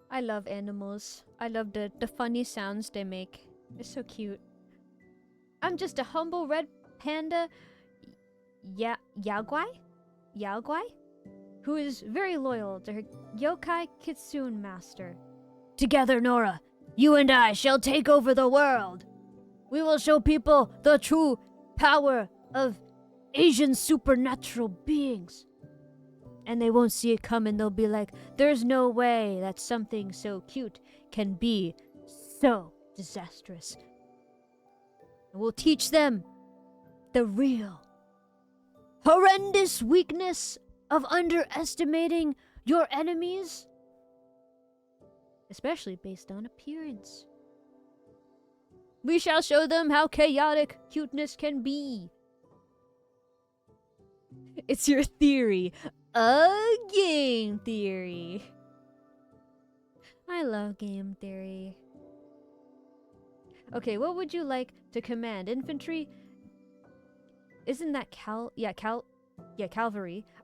I love animals. I love the funny sounds they make. They're so cute. I'm just a humble red panda Yaogwai, who is very loyal to her yokai Kitsune master. Together, Nora, you and I shall take over the world. We will show people the true power of Asian supernatural beings. And they won't see it coming. They'll be like, there's no way that something so cute can be so disastrous. And we'll teach them the real, horrendous weakness of underestimating your enemies, especially based on appearance. We shall show them how chaotic cuteness can be. It's your theory. A game theory. I love game theory. Okay, what would you like to command? Infantry? Isn't that cavalry,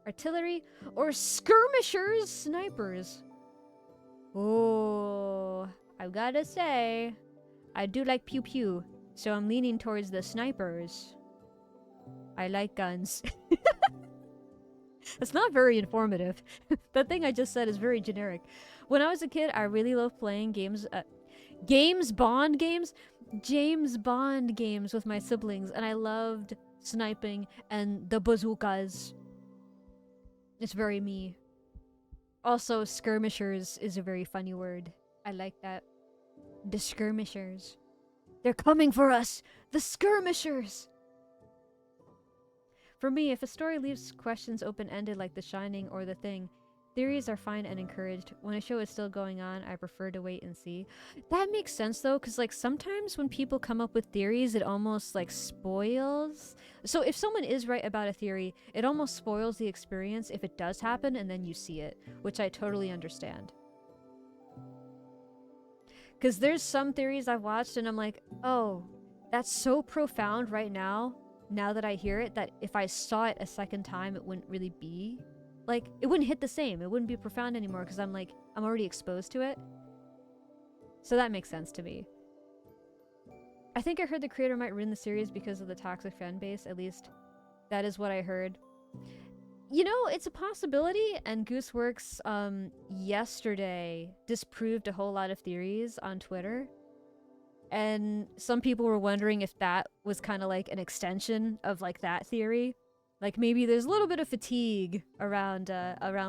artillery, or skirmishers, snipers? Oh, I've gotta say, I do like pew pew, so I'm leaning towards the snipers. I like guns. That's not very informative. That thing I just said is very generic. When I was a kid, I really loved playing James Bond games with my siblings, and I loved sniping and the bazookas. It's very me. Also, skirmishers is a very funny word. I like that. The skirmishers. They're coming for us! The skirmishers! For me, if a story leaves questions open-ended like The Shining or The Thing, theories are fine and encouraged. When a show is still going on, I prefer to wait and see. That makes sense though, because like sometimes when people come up with theories, it almost like spoils. So if someone is right about a theory, it almost spoils the experience if it does happen and then you see it, which I totally understand. Because there's some theories I've watched and I'm like, oh, that's so profound right now that I hear it, that if I saw it a second time, it wouldn't really be like, it wouldn't hit the same. It wouldn't be profound anymore because I'm already exposed to it. So that makes sense to me. I think I heard the creator might ruin the series because of the toxic fan base. At least that is what I heard. You know, it's a possibility, and Gooseworks yesterday disproved a whole lot of theories on Twitter. And some people were wondering if that was kind of like an extension of like that theory. Like maybe there's a little bit of fatigue around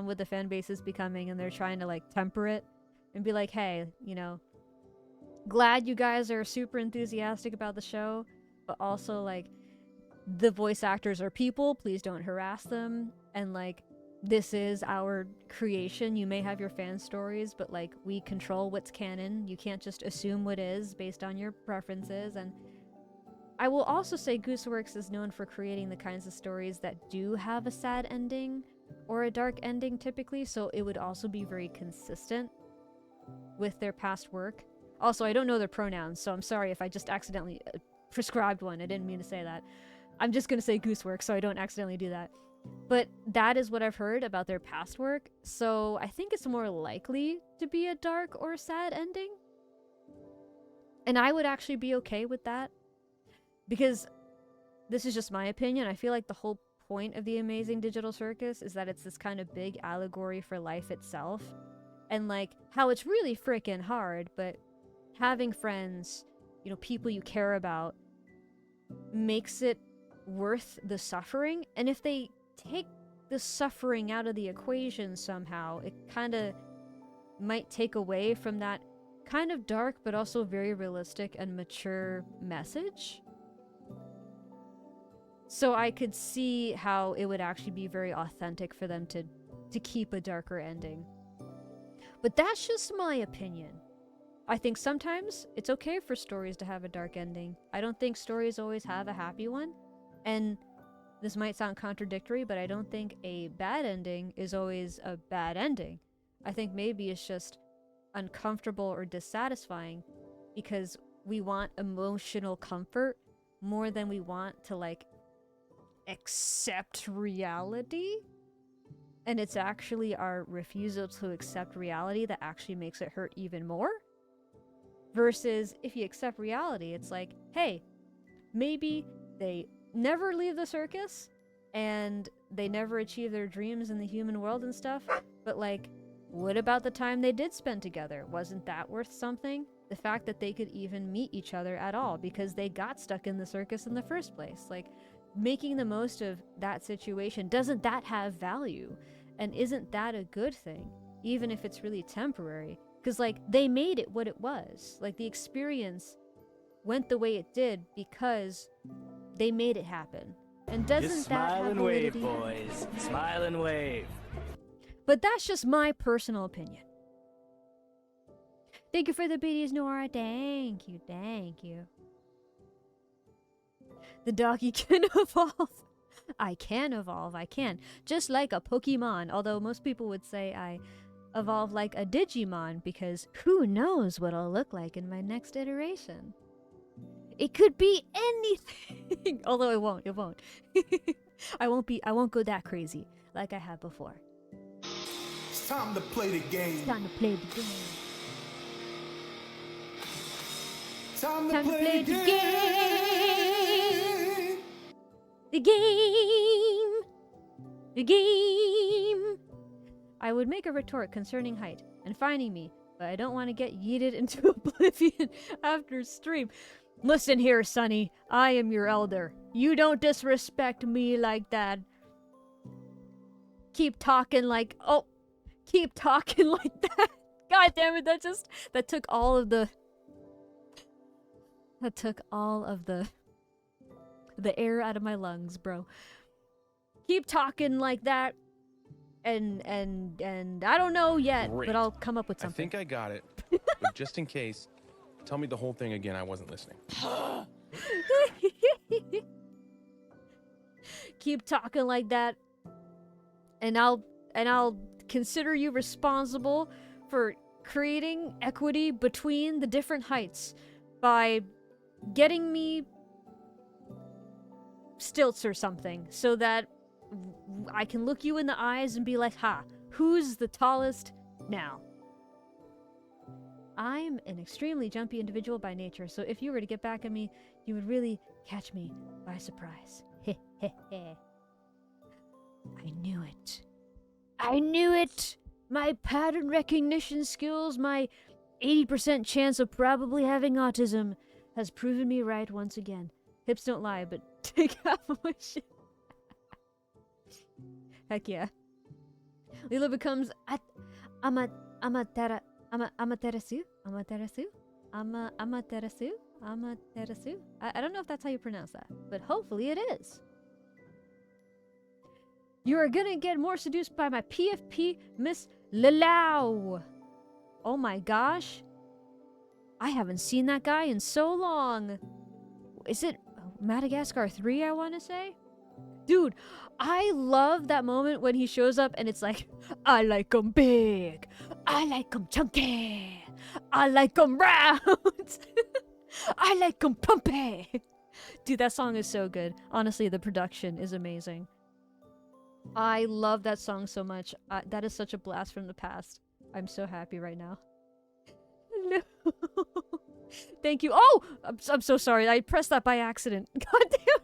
what the fan base is becoming, and they're trying to like temper it and be like, hey, you know, glad you guys are super enthusiastic about the show, but also like the voice actors are people, please don't harass them, and like this is our creation. You may have your fan stories, but like we control what's canon. You can't just assume what is based on your preferences. And I will also say Gooseworks is known for creating the kinds of stories that do have a sad ending or a dark ending typically, so it would also be very consistent with their past work. Also, I don't know their pronouns, so I'm sorry if I just accidentally prescribed one. I didn't mean to say that. I'm just gonna say Gooseworks so I don't accidentally do that. But that is what I've heard about their past work, so I think it's more likely to be a dark or sad ending. And I would actually be okay with that. Because this is just my opinion. I feel like the whole point of the Amazing Digital Circus is that it's this kind of big allegory for life itself. And like how it's really freaking hard, but having friends, you know, people you care about, makes it worth the suffering. And if they take the suffering out of the equation somehow, it kind of might take away from that kind of dark but also very realistic and mature message. So I could see how it would actually be very authentic for them to keep a darker ending. But that's just my opinion. I think sometimes it's okay for stories to have a dark ending. I don't think stories always have a happy one. And this might sound contradictory, but I don't think a bad ending is always a bad ending. I think maybe it's just uncomfortable or dissatisfying because we want emotional comfort more than we want to like accept reality. And it's actually our refusal to accept reality that actually makes it hurt even more. Versus if you accept reality, it's like, hey, maybe they never leave the circus and they never achieve their dreams in the human world and stuff, but like, what about the time they did spend together? Wasn't that worth something? The fact that they could even meet each other at all because they got stuck in the circus in the first place. Like, making the most of that situation, doesn't that have value? And isn't that a good thing? Even if it's really temporary. Because like, they made it what it was. Like, the experience went the way it did because they made it happen. And doesn't just that smile have and validity? wave, boys. Smile and wave. But that's just my personal opinion. Thank you for the BDs, Nora. Thank you, thank you. The doggy can evolve. I can evolve, I can. Just like a Pokemon, although most people would say I evolve like a Digimon because who knows what I'll look like in my next iteration. It could be anything. Although it won't. I won't go that crazy like I have before. It's time to play the game. It's time to play the game. Time Time to play the game. game. The game. The game. I would make a retort concerning height and finding me, but I don't want to get yeeted into oblivion after stream. Listen here, Sonny. I am your elder. You don't disrespect me like that. Keep talking like... Oh! Keep talking like that. God damn it, that took all of the... That took all of the air out of my lungs, bro. Keep talking like that. And I don't know yet, Great. but I'll come up with something. I think I got it. But just in case, tell me the whole thing again. I wasn't listening. Keep talking like that, and I'll consider you responsible for creating equity between the different heights by getting me stilts or something, so that I can look you in the eyes and be like, ha, who's the tallest now? I'm an extremely jumpy individual by nature, so if you were to get back at me, you would really catch me by surprise. Heh heh heh. I knew it. I knew it! My pattern recognition skills, my 80% chance of probably having autism, has proven me right once again. Hips don't lie, but take half of my shit. Heck yeah. Lila becomes Amaterasu. I don't know if that's how you pronounce that, but hopefully it is. You are gonna get more seduced by my PFP, Miss Lila. Oh my gosh. I haven't seen that guy in so long. Is it Madagascar 3, I want to say? Dude, I love that moment when he shows up and it's like, I like 'em big, I like 'em chunky, I like 'em round, I like 'em pumpy. Dude, that song is so good. Honestly, the production is amazing. I love that song so much. That is such a blast from the past. I'm so happy right now. No. Thank you. Oh! I'm so sorry. I pressed that by accident. God damn.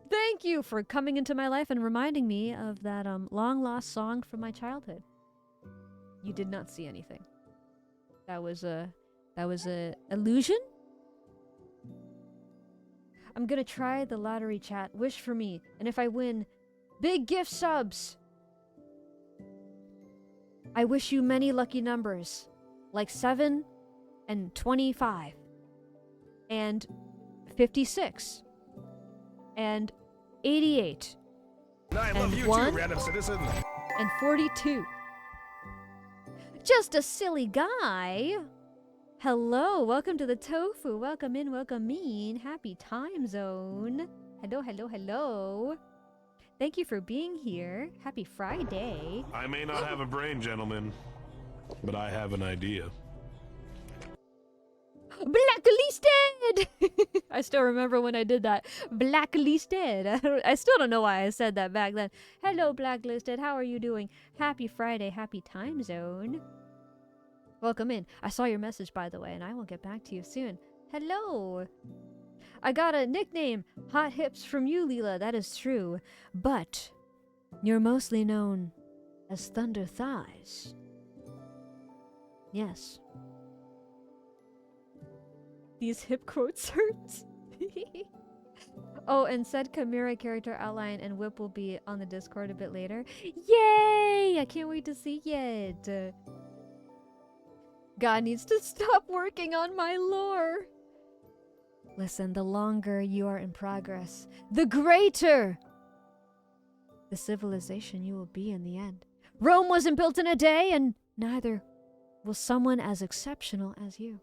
Thank you for coming into my life and reminding me of that long-lost song from my childhood. You did not see anything. That was a illusion? I'm gonna try the lottery chat. Wish for me. And if I win, big gift subs! I wish you many lucky numbers. Like 7 and 25 and 56 and 88 I love and you 1 too, random citizen. and 42. Just a silly guy. Hello, welcome to the Tofu. Welcome in, welcome in. Happy time zone. Hello, hello, hello. Thank you for being here. Happy Friday. I may not have a brain, gentlemen, but I have an idea. Blacklisted! I still remember when I did that. Blacklisted. I still don't know why I said that back then. Hello, Blacklisted. How are you doing? Happy Friday. Happy time zone. Welcome in. I saw your message, by the way, and I will get back to you soon. Hello. I got a nickname. Hot hips from you, Lila. That is true. But you're mostly known as Thunder Thighs. Yes. These hip quotes hurt. Oh, and said Chimera character outline and Whip will be on the Discord a bit later. Yay! I can't wait to see it. God needs to stop working on my lore. Listen, the longer you are in progress, the greater the civilization you will be in the end. Rome wasn't built in a day, and neither will someone as exceptional as you.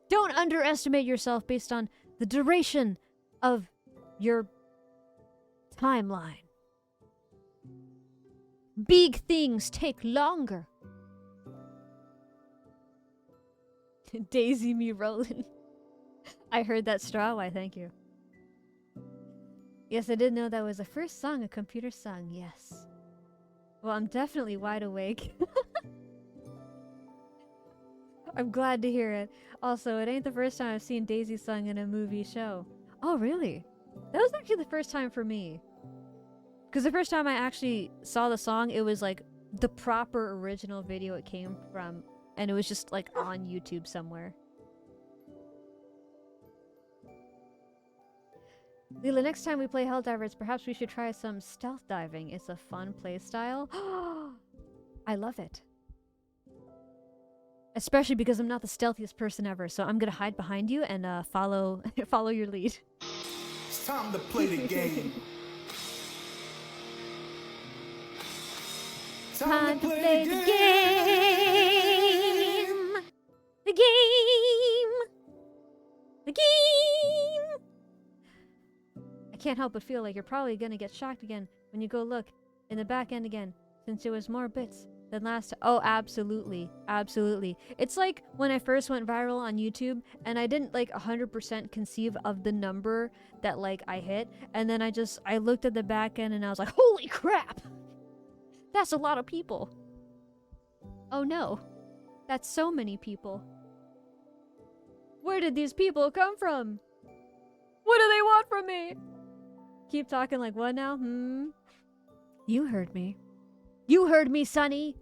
Don't underestimate yourself based on the duration of your timeline. Big things take longer. Daisy me rolling. I heard that straw. Why, thank you. Yes, I did know that was the first song a computer sung. Yes. Well, I'm definitely wide awake. I'm glad to hear it. Also, it ain't the first time I've seen Daisy sung in a movie show. Oh, really? That was actually the first time for me. Because the first time I actually saw the song, it was like the proper original video it came from. And it was just like on YouTube somewhere. Lila, next time we play Helldivers, perhaps we should try some stealth diving. It's a fun play style. I love it. Especially because I'm not the stealthiest person ever, so I'm gonna hide behind you and follow your lead. It's time to play the game. Time to play the game. The game. The game. I can't help but feel like you're probably gonna get shocked again when you go look in the back end again, since it was more bits than last time. Oh, absolutely. Absolutely. It's like when I first went viral on YouTube and I didn't like 100% conceive of the number that like I hit. And then I looked at the back end and I was like, holy crap! That's a lot of people. Oh no. That's so many people. Where did these people come from? What do they want from me? Keep talking like what now? You heard me. You heard me, Sonny!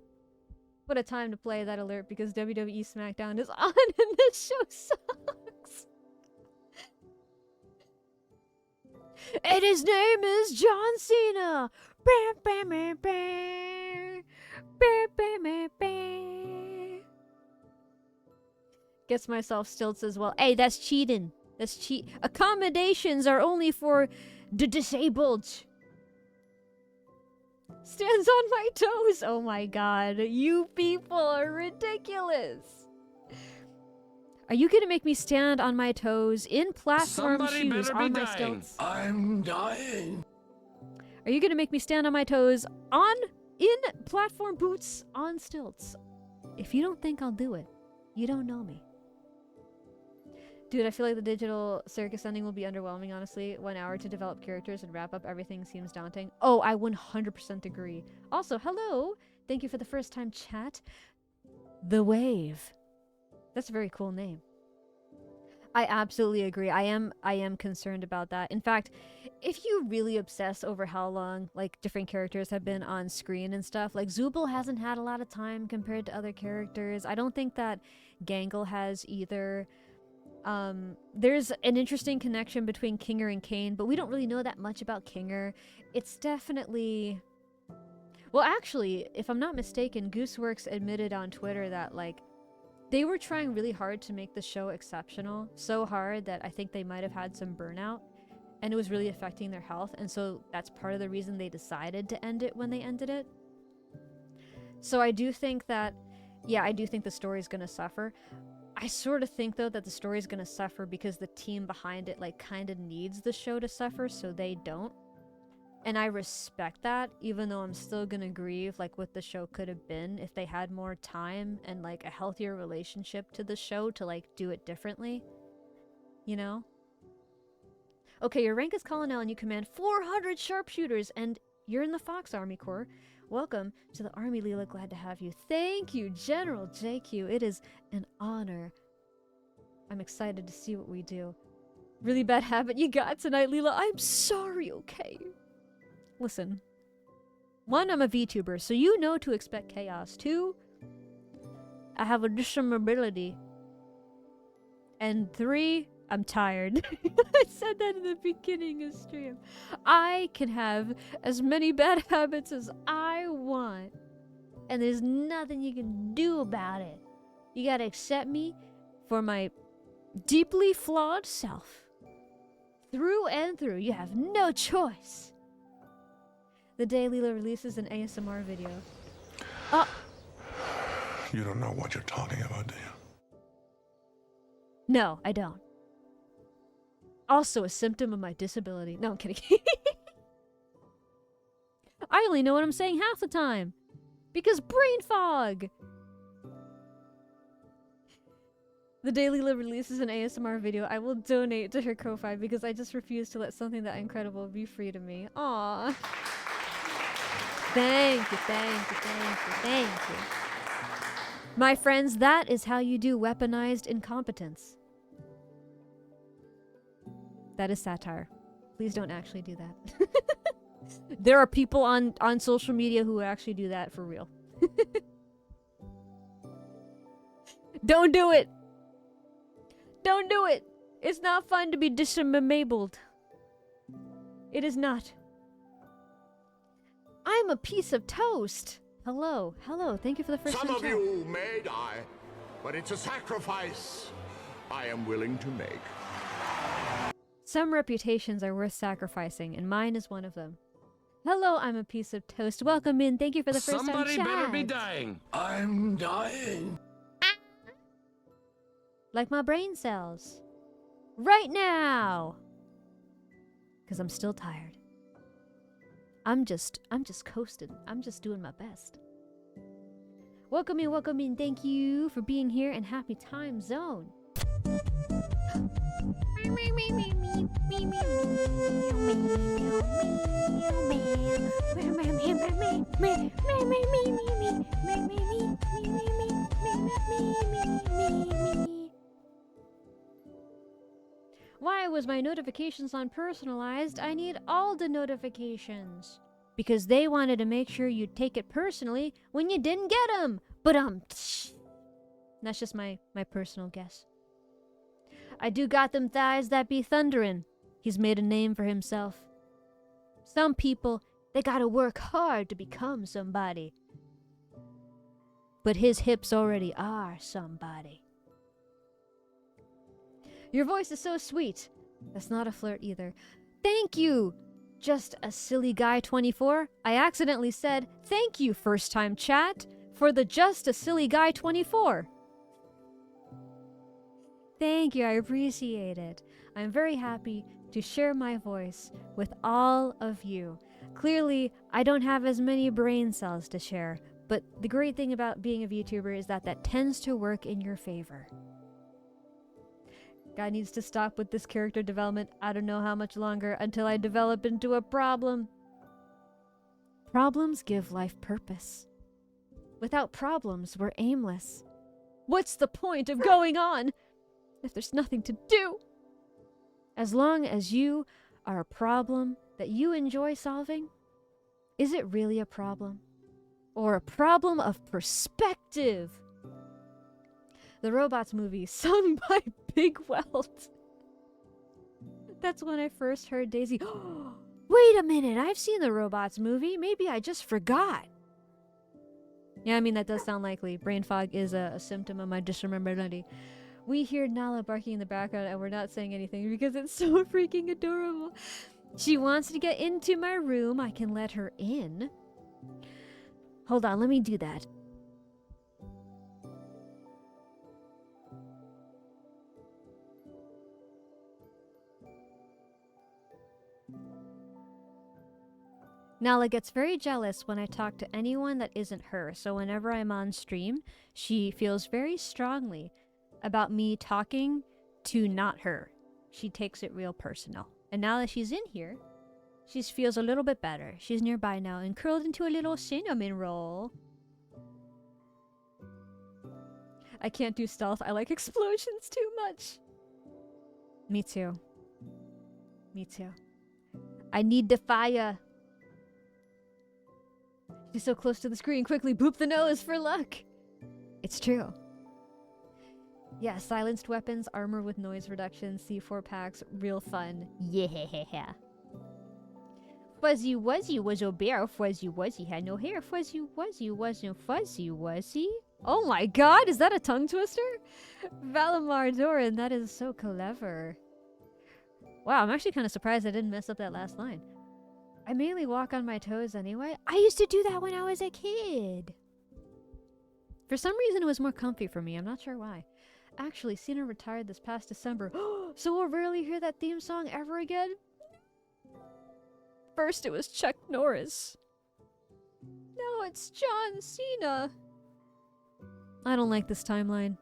What a time to play that alert because WWE SmackDown is on and this show sucks. And his name is John Cena! Bam, bam, bam, bam. Bam, bam, bam, bam. Gets myself stilts as well. Hey, that's cheating. That's cheat. Accommodations are only for the disabled. Stands on my toes. Oh my god. You people are ridiculous. Are you gonna make me stand on my toes in platform shoes on my stilts? I'm dying. Are you gonna make me stand on my toes in platform boots on stilts? If you don't think I'll do it, you don't know me. Dude, I feel like the digital circus ending will be underwhelming, honestly. 1 hour to develop characters and wrap up everything seems daunting. Oh, I 100% agree. Also, hello! Thank you for the first time chat. The Wave. That's a very cool name. I absolutely agree. I am concerned about that. In fact, if you really obsess over how long like different characters have been on screen and stuff, like Zooble hasn't had a lot of time compared to other characters. I don't think that Gangle has either. There's an interesting connection between Kinger and Kane, but we don't really know that much about Kinger. It's definitely... Well, actually, if I'm not mistaken, Gooseworks admitted on Twitter that, like, they were trying really hard to make the show exceptional. So hard that I think they might have had some burnout, and it was really affecting their health, and so that's part of the reason they decided to end it when they ended it. So I do think that... Yeah, I do think the story's gonna suffer. I sort of think, though, that the story's gonna suffer because the team behind it, like, kind of needs the show to suffer, so they don't. And I respect that, even though I'm still gonna grieve, like, what the show could have been if they had more time and, like, a healthier relationship to the show to, like, do it differently. You know? Okay, your rank is Colonel and you command 400 sharpshooters, and you're in the Fox Army Corps. Welcome to the Army, Lila. Glad to have you. Thank you, General JQ. It is an honor. I'm excited to see what we do. Really bad habit you got tonight, Lila. I'm sorry, okay? Listen. 1, I'm a VTuber, so you know to expect chaos. 2, I have additional mobility. And 3, I'm tired. I said that in the beginning of stream. I can have as many bad habits as I want. And there's nothing you can do about it. You gotta accept me for my deeply flawed self. Through and through. You have no choice. The day Lila releases an ASMR video. Oh! You don't know what you're talking about, do you? No, I don't. Also a symptom of my disability. No, I'm kidding. I only know what I'm saying half the time. Because brain fog! The day Lila releases an ASMR video, I will donate to her Ko-Fi because I just refuse to let something that incredible be free to me. Aww. Thank you, thank you, thank you, thank you. My friends, that is how you do weaponized incompetence. That is satire. Please don't actually do that. There are people on social media who actually do that for real. Don't do it! Don't do it! It's not fun to be disabled. It is not. I'm a piece of toast! Hello, hello, thank you for the first time. Some of you may die, but it's a sacrifice I am willing to make. Some reputations are worth sacrificing, and mine is one of them. Hello, I'm a piece of toast. Welcome in. Thank you for the first time. Somebody better be dying. I'm dying. Like my brain cells. Right now! Because I'm still tired. I'm just coasting. I'm just doing my best. Welcome in. Thank you for being here and happy time zone. Why was my notifications on personalized? I need all the notifications. Because they wanted to make sure you'd take it personally when you didn't get them. But that's just my personal guess. I do got them thighs that be thunderin'. He's made a name for himself. Some people, they gotta work hard to become somebody. But his hips already are somebody. Your voice is so sweet. That's not a flirt either. Thank you! Just a silly guy 24. I accidentally said, thank you, first time chat, for the just a silly guy 24. Thank you, I appreciate it. I'm very happy to share my voice with all of you. Clearly, I don't have as many brain cells to share, but the great thing about being a VTuber is that tends to work in your favor. Guy needs to stop with this character development. I don't know how much longer until I develop into a problem. Problems give life purpose. Without problems, we're aimless. What's the point of going on if there's nothing to do? As long as you are a problem that you enjoy solving, is it really a problem? Or a problem of perspective? The Robots movie, sung by Big Welt. That's when I first heard Daisy. Wait a minute, I've seen the Robots movie. Maybe I just forgot. Yeah, I mean, that does sound likely. Brain fog is a symptom of my disrememberability. We hear Nala barking in the background and we're not saying anything because it's so freaking adorable. She wants to get into my room. I can let her in. Hold on, let me do that. Nala gets very jealous when I talk to anyone that isn't her, so whenever I'm on stream, she feels very strongly about me talking to not her. She takes it real personal. And now that she's in here, she feels a little bit better. She's nearby now and curled into a little cinnamon roll. I can't do stealth. I like explosions too much. Me too. Me too. I need the fire. She's so close to the screen. Quickly boop the nose for luck. It's true. Yeah, silenced weapons, armor with noise reduction, C4 packs, real fun. Yeah. Fuzzy Wuzzy was a bear. Fuzzy Wuzzy had no hair. Fuzzy Wuzzy wasn't fuzzy, was he? Oh my god, is that a tongue twister? Valimar Doran, that is so clever. Wow, I'm actually kind of surprised I didn't mess up that last line. I mainly walk on my toes anyway. I used to do that when I was a kid. For some reason, it was more comfy for me. I'm not sure why. Actually, Cena retired this past December. So we'll rarely hear that theme song ever again? First it was Chuck Norris. Now it's John Cena. I don't like this timeline.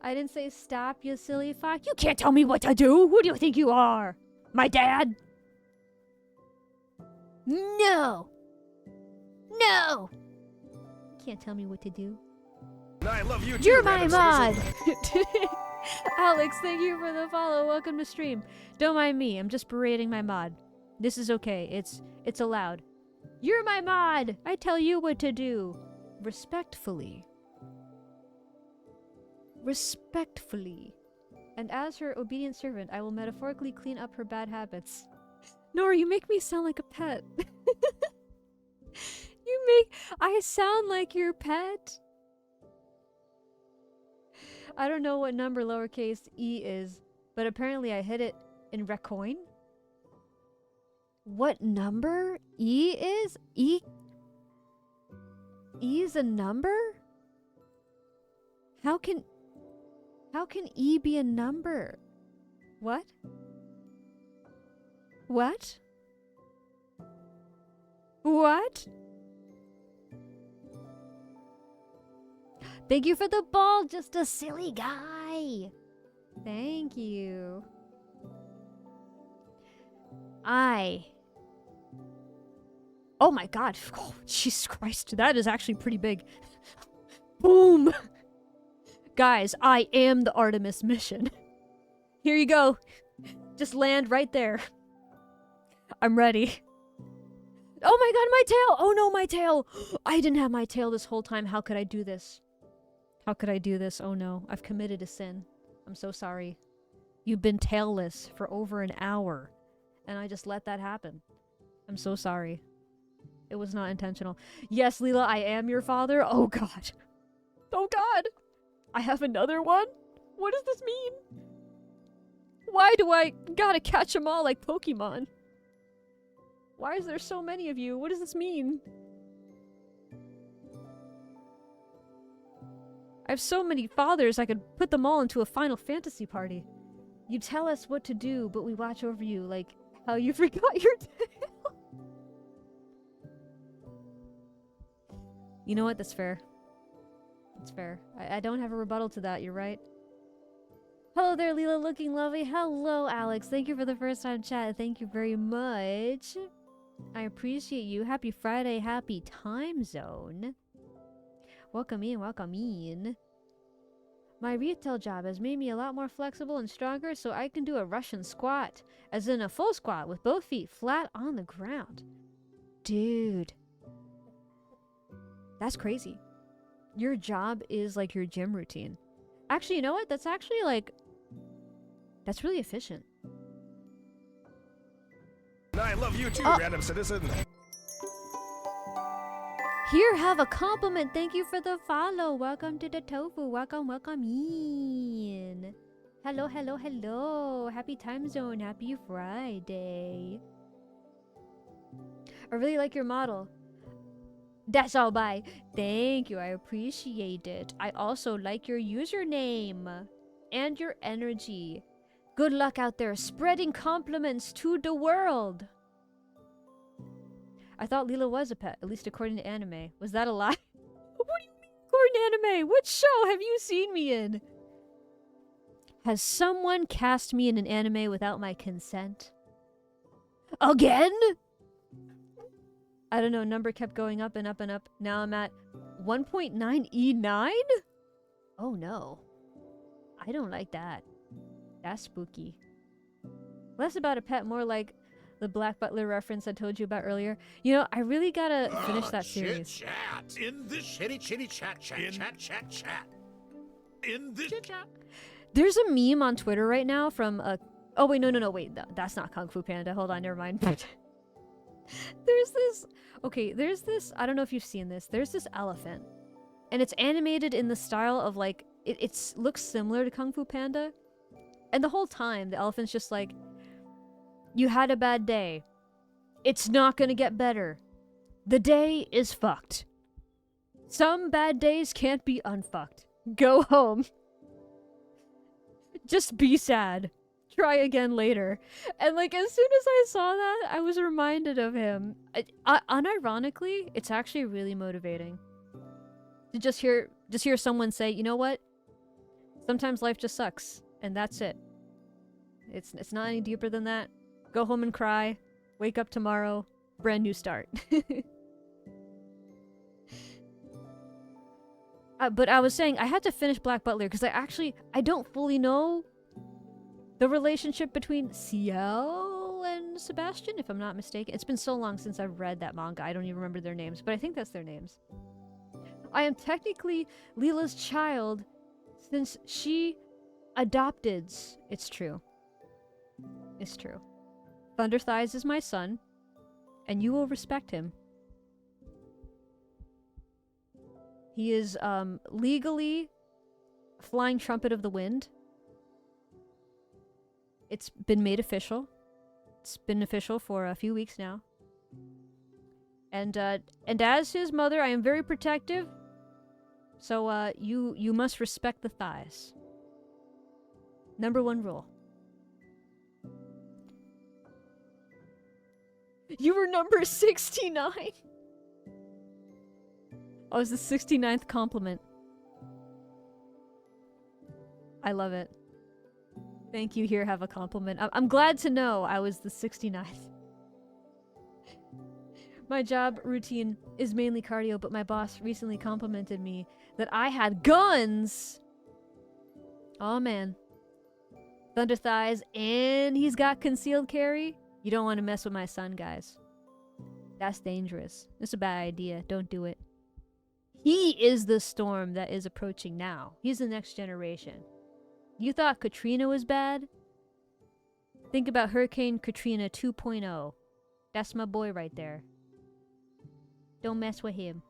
I didn't say stop, you silly fuck. You can't tell me what to do. Who do you think you are? My dad? No. No. You can't tell me what to do. I love you too, You're my random mod. citizen. Alex, thank you for the follow. Welcome to stream. Don't mind me. I'm just berating my mod. This is okay. It's allowed. You're my mod. I tell you what to do. Respectfully. Respectfully. And as her obedient servant, I will metaphorically clean up her bad habits. Nora, you make me sound like a pet. I sound like your pet. I don't know what number lowercase e is, but apparently I hit it in Recoin. What number e is? E is a number? How can e be a number? What? What? What? Thank you for the ball, just a silly guy. Thank you. Oh my god. Oh, Jesus Christ. That is actually pretty big. Boom. Guys, I am the Artemis mission. Here you go. Just land right there. I'm ready. Oh my god, my tail! Oh no, my tail! I didn't have my tail this whole time. How could I do this? How could I do this? Oh no, I've committed a sin. I'm so sorry. You've been tailless for over an hour, and I just let that happen. I'm so sorry. It was not intentional. Yes, Lila, I am your father. Oh god. Oh god! I have another one? What does this mean? Why do I gotta catch them all like Pokemon? Why is there so many of you? What does this mean? I have so many fathers, I could put them all into a Final Fantasy party. You tell us what to do, but we watch over you, like how you forgot your tail. You know what? That's fair. That's fair. I don't have a rebuttal to that, you're right. Hello there, Lila, looking lovely. Hello, Alex. Thank you for the first time chat. Thank you very much. I appreciate you. Happy Friday, happy time zone. Welcome in, welcome in. My retail job has made me a lot more flexible and stronger, so I can do a Russian squat, as in a full squat with both feet flat on the ground. Dude. That's crazy. Your job is like your gym routine. Actually, you know what? That's actually like... That's really efficient. I love you too, random citizen. Here, have a compliment. Thank you for the follow. Welcome to the Tofu. Welcome, welcome in. Hello, hello, hello. Happy time zone. Happy Friday. I really like your model. That's all, bye. Thank you. I appreciate it. I also like your username and your energy. Good luck out there spreading compliments to the world. I thought Lila was a pet, at least according to anime. Was that a lie? What do you mean according to anime? What show have you seen me in? Has someone cast me in an anime without my consent? Again? I don't know, number kept going up and up and up. Now I'm at 1.9 E9? Oh no. I don't like that. That's spooky. Less about a pet, more like the Black Butler reference I told you about earlier. You know, I really gotta finish that series. Chat. In this chitty chat. In this chat. There's a meme on Twitter right now from a... Oh, wait, no, wait. That's not Kung Fu Panda. Hold on, never mind. There's this... Okay, there's this... I don't know if you've seen this. There's this elephant. And it's animated in the style of, like... It looks similar to Kung Fu Panda. And the whole time, the elephant's just like... You had a bad day. It's not gonna get better. The day is fucked. Some bad days can't be unfucked. Go home. Just be sad. Try again later. And like as soon as I saw that, I was reminded of him. Unironically, it's actually really motivating to just hear someone say, you know what? Sometimes life just sucks, and that's it. It's not any deeper than that. Go home and cry. Wake up tomorrow. Brand new start. But I was saying I had to finish Black Butler because I don't fully know the relationship between Ciel and Sebastian, if I'm not mistaken. It's been so long since I've read that manga, I don't even remember their names, but I think that's their names. I am technically Lila's child since she adopted. It's true. It's true. Thunder Thighs is my son, and you will respect him. He is legally Flying Trumpet of the Wind. It's been made official. It's been official for a few weeks now. And as his mother, I am very protective. So you must respect the thighs. Number 1 rule. You were number 69. Oh, it's the 69th compliment. I love it. Thank you, here, have a compliment. I'm glad to know I was the 69th. My job routine is mainly cardio, but my boss recently complimented me that I had guns! Oh man. Thunder Thighs, and he's got concealed carry? You don't want to mess with my son, guys. That's dangerous. It's a bad idea. Don't do it. He is the storm that is approaching now. He's the next generation. You thought Katrina was bad? Think about Hurricane Katrina 2.0. That's my boy right there. Don't mess with him.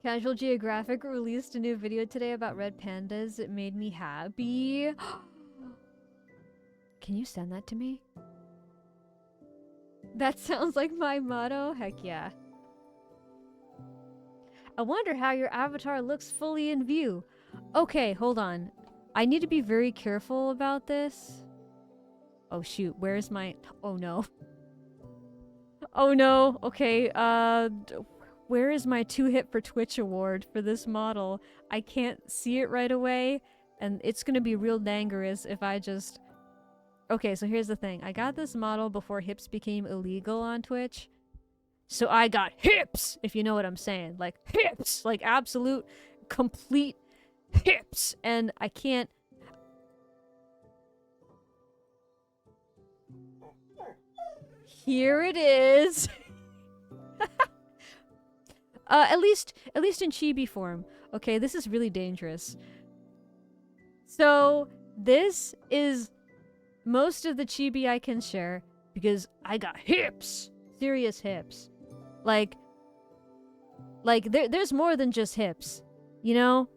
Casual Geographic released a new video today about red pandas. It made me happy. Can you send that to me? That sounds like my motto. Heck yeah. I wonder how your avatar looks fully in view. Okay, hold on. I need to be very careful about this. Oh shoot, where's my... Oh no. Oh no, okay, where is my 2-hit for Twitch award for this model? I can't see it right away, and it's gonna be real dangerous if I just... Okay, so here's the thing. I got this model before hips became illegal on Twitch. So I got hips, if you know what I'm saying. Like, hips! Like, absolute, complete hips! And I can't... Here it is! At least in chibi form. Okay, this is really dangerous. So, this is most of the chibi I can share, because I got hips! Serious hips. Like there's more than just hips, you know?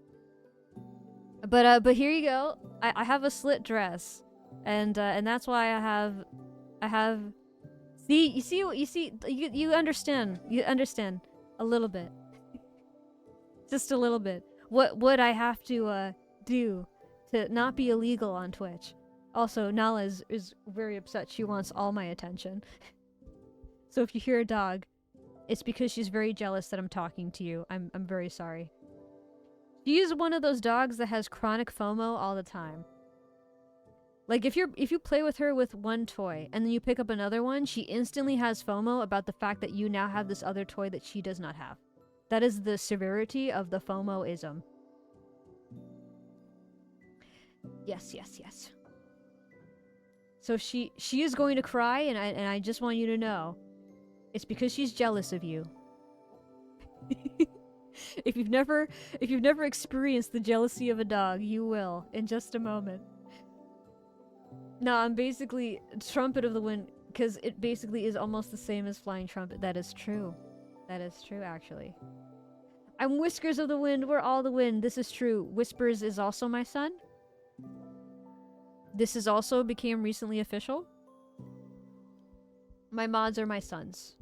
But here you go. I have a slit dress, and that's why I have. You understand a little bit, just a little bit. What I have to do to not be illegal on Twitch. Also, Nala is very upset. She wants all my attention. So if you hear a dog, it's because she's very jealous that I'm talking to you. I'm very sorry. She is one of those dogs that has chronic FOMO all the time. Like if you play with her with one toy and then you pick up another one, she instantly has FOMO about the fact that you now have this other toy that she does not have. That is the severity of the FOMO-ism. Yes, yes, yes. So she is going to cry, and I just want you to know, it's because she's jealous of you. If you've never experienced the jealousy of a dog, you will in just a moment. No, I'm basically Trumpet of the Wind, because it basically is almost the same as Flying Trumpet. That is true. That is true, actually. I'm Whiskers of the Wind. We're all the wind. This is true. Whispers is also my son. This is also became recently official. My mods are my sons.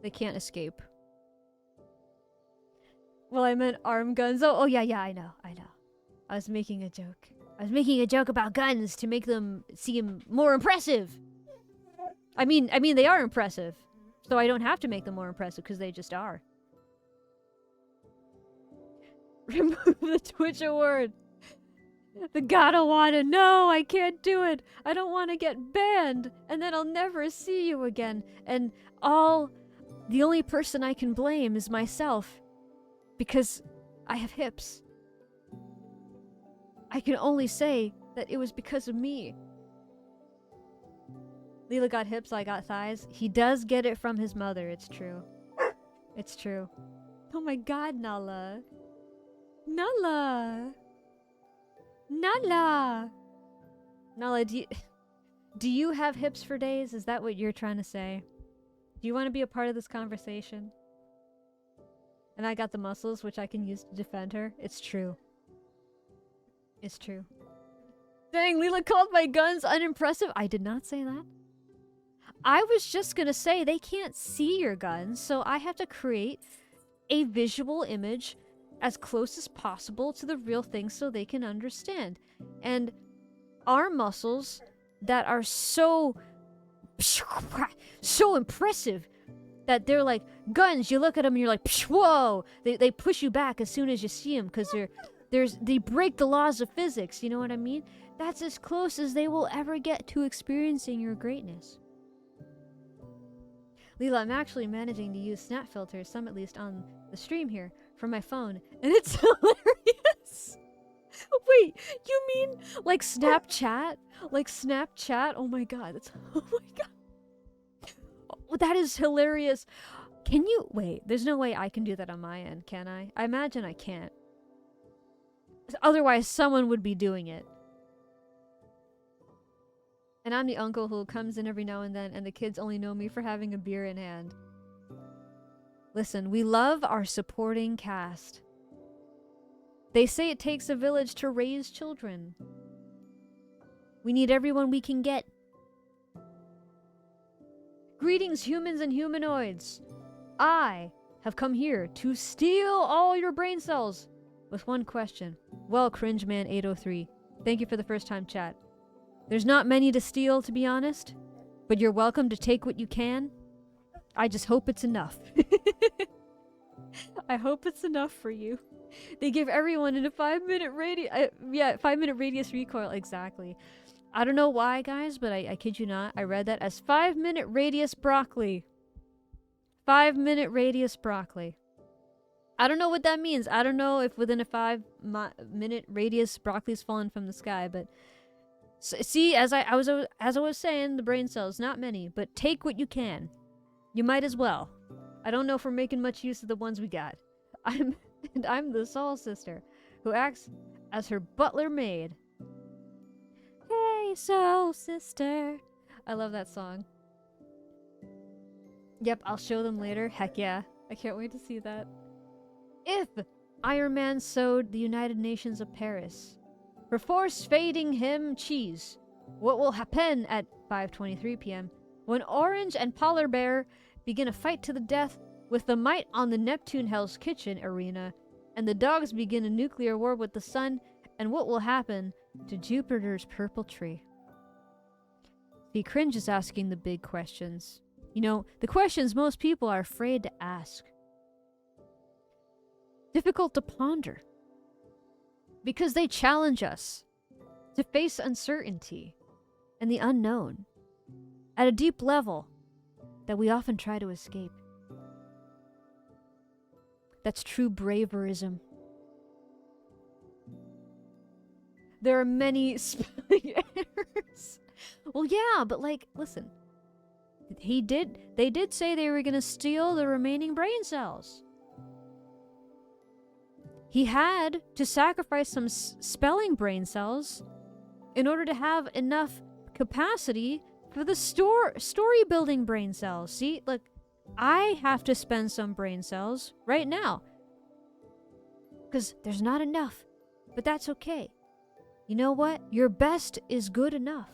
They can't escape. Well, I meant arm guns. Oh yeah, I know. I was making a joke. I was making a joke about guns to make them seem more impressive. I mean they are impressive. So I don't have to make them more impressive because they just are. Remove the Twitch award. The gotta wanna. No, I can't do it. I don't want to get banned. And then I'll never see you again. And the only person I can blame is myself. Because I have hips. I can only say that it was because of me. Lila got hips, I got thighs. He does get it from his mother, it's true. It's true. Oh my god, Nala. Nala! Nala! Nala, do you have hips for days? Is that what you're trying to say? Do you want to be a part of this conversation? And I got the muscles, which I can use to defend her. It's true. It's true. Dang, Lila called my guns unimpressive. I did not say that. I was just gonna say they can't see your guns, so I have to create a visual image as close as possible to the real thing so they can understand. And arm muscles that are so impressive that they're like guns. You look at them and you're like, whoa! They push you back as soon as you see them because they break the laws of physics. You know what I mean? That's as close as they will ever get to experiencing your greatness. Lila, I'm actually managing to use snap filters, some at least on the stream here, from my phone, and it's hilarious! Wait, you mean like Snapchat? Like Snapchat? Oh my god, oh my god. Oh, that is hilarious. Can you, wait, there's no way I can do that on my end, can I? I imagine I can't. Otherwise, someone would be doing it. And I'm the uncle who comes in every now and then, and the kids only know me for having a beer in hand. Listen, we love our supporting cast. They say it takes a village to raise children. We need everyone we can get. Greetings, humans and humanoids. I have come here to steal all your brain cells with one question. Well, CringeMan803, thank you for the first time chat. There's not many to steal, to be honest, but you're welcome to take what you can. I just hope it's enough. I hope it's enough for you. They give everyone in a 5-minute radius. 5-minute radius recoil, exactly. I don't know why, guys, but I kid you not. I read that as 5-minute radius broccoli. 5-minute radius broccoli. I don't know what that means. I don't know if within a 5-minute radius broccoli's fallen from the sky, but see, as I was saying, the brain cells, not many, but take what you can. You might as well. I don't know if we're making much use of the ones we got. I'm the Soul Sister, who acts as her butler maid. Hey, Soul Sister. I love that song. Yep, I'll show them later. Heck yeah. I can't wait to see that. If Iron Man sewed the United Nations of Paris, for force-fading him cheese, what will happen at 5:23 p.m. when Orange and Polar Bear begin a fight to the death with the might on the Neptune Hell's Kitchen arena, and the dogs begin a nuclear war with the sun, and what will happen to Jupiter's purple tree? See, Cringe is asking the big questions. You know, the questions most people are afraid to ask. Difficult to ponder. Because they challenge us to face uncertainty and the unknown at a deep level that we often try to escape. That's true braverism. There are many spelling errors. Well, yeah, but like, listen. They did say they were gonna steal the remaining brain cells. He had to sacrifice some spelling brain cells in order to have enough capacity for the story building brain cells. See, look, I have to spend some brain cells right now because there's not enough, but that's okay. You know what? Your best is good enough.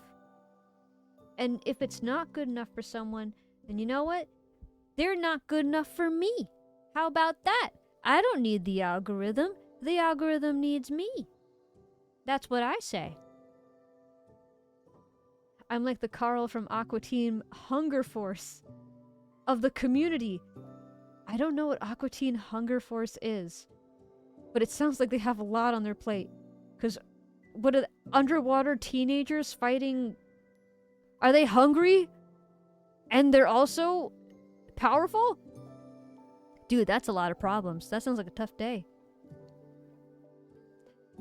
And if it's not good enough for someone, then you know what? They're not good enough for me. How about that? I don't need the algorithm. The algorithm needs me. That's what I say. I'm like the Carl from Aqua Teen Hunger Force of the community. I don't know what Aqua Teen Hunger Force is, but it sounds like they have a lot on their plate. Because what are underwater teenagers fighting? Are they hungry? And they're also powerful? Dude, that's a lot of problems. That sounds like a tough day.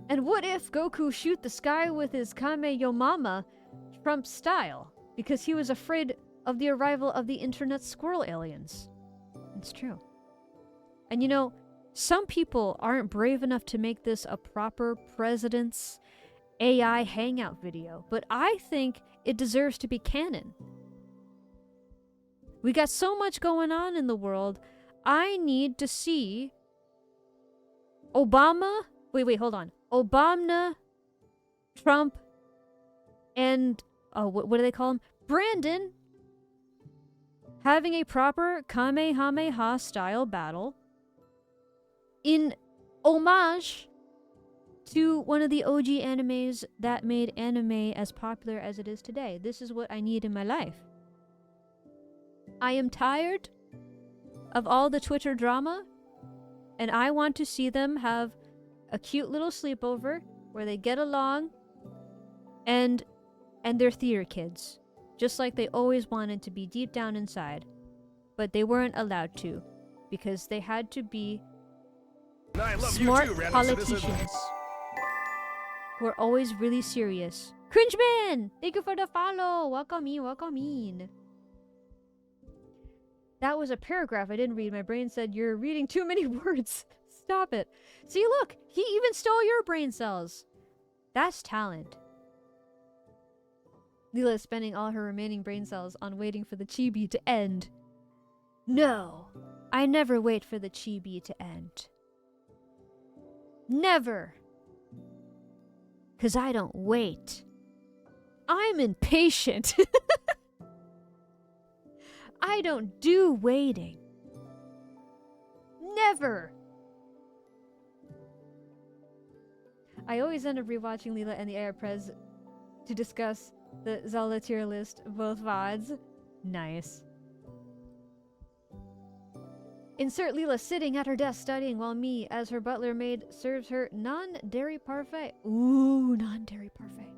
And what if Goku shoot the sky with his Kame Yomama Trump style? Because he was afraid of the arrival of the internet squirrel aliens. It's true. And you know, some people aren't brave enough to make this a proper president's AI hangout video, but I think it deserves to be canon. We got so much going on in the world. I need to see Obama. Wait, hold on. Obama, Trump, and what do they call him? Brandon having a proper Kamehameha style battle in homage to one of the OG animes that made anime as popular as it is today. This is what I need in my life. I am tired of all the Twitter drama, and I want to see them have a cute little sleepover where they get along and they're theater kids, just like they always wanted to be deep down inside, but they weren't allowed to because they had to be smart politicians who are always really serious. Cringeman, thank you for the follow. Welcome in. That was a paragraph I didn't read. My brain said, you're reading too many words. Stop it. See, look, he even stole your brain cells. That's talent. Lila is spending all her remaining brain cells on waiting for the chibi to end. No, I never wait for the chibi to end. Never. 'Cause I don't wait. I'm impatient. I don't do waiting. Never. I always end up rewatching Lila and the AI Prez to discuss the Zelda tier list, both VODs. Nice. Insert Lila sitting at her desk studying while me, as her butler maid, serves her non-dairy parfait. Ooh, non-dairy parfait.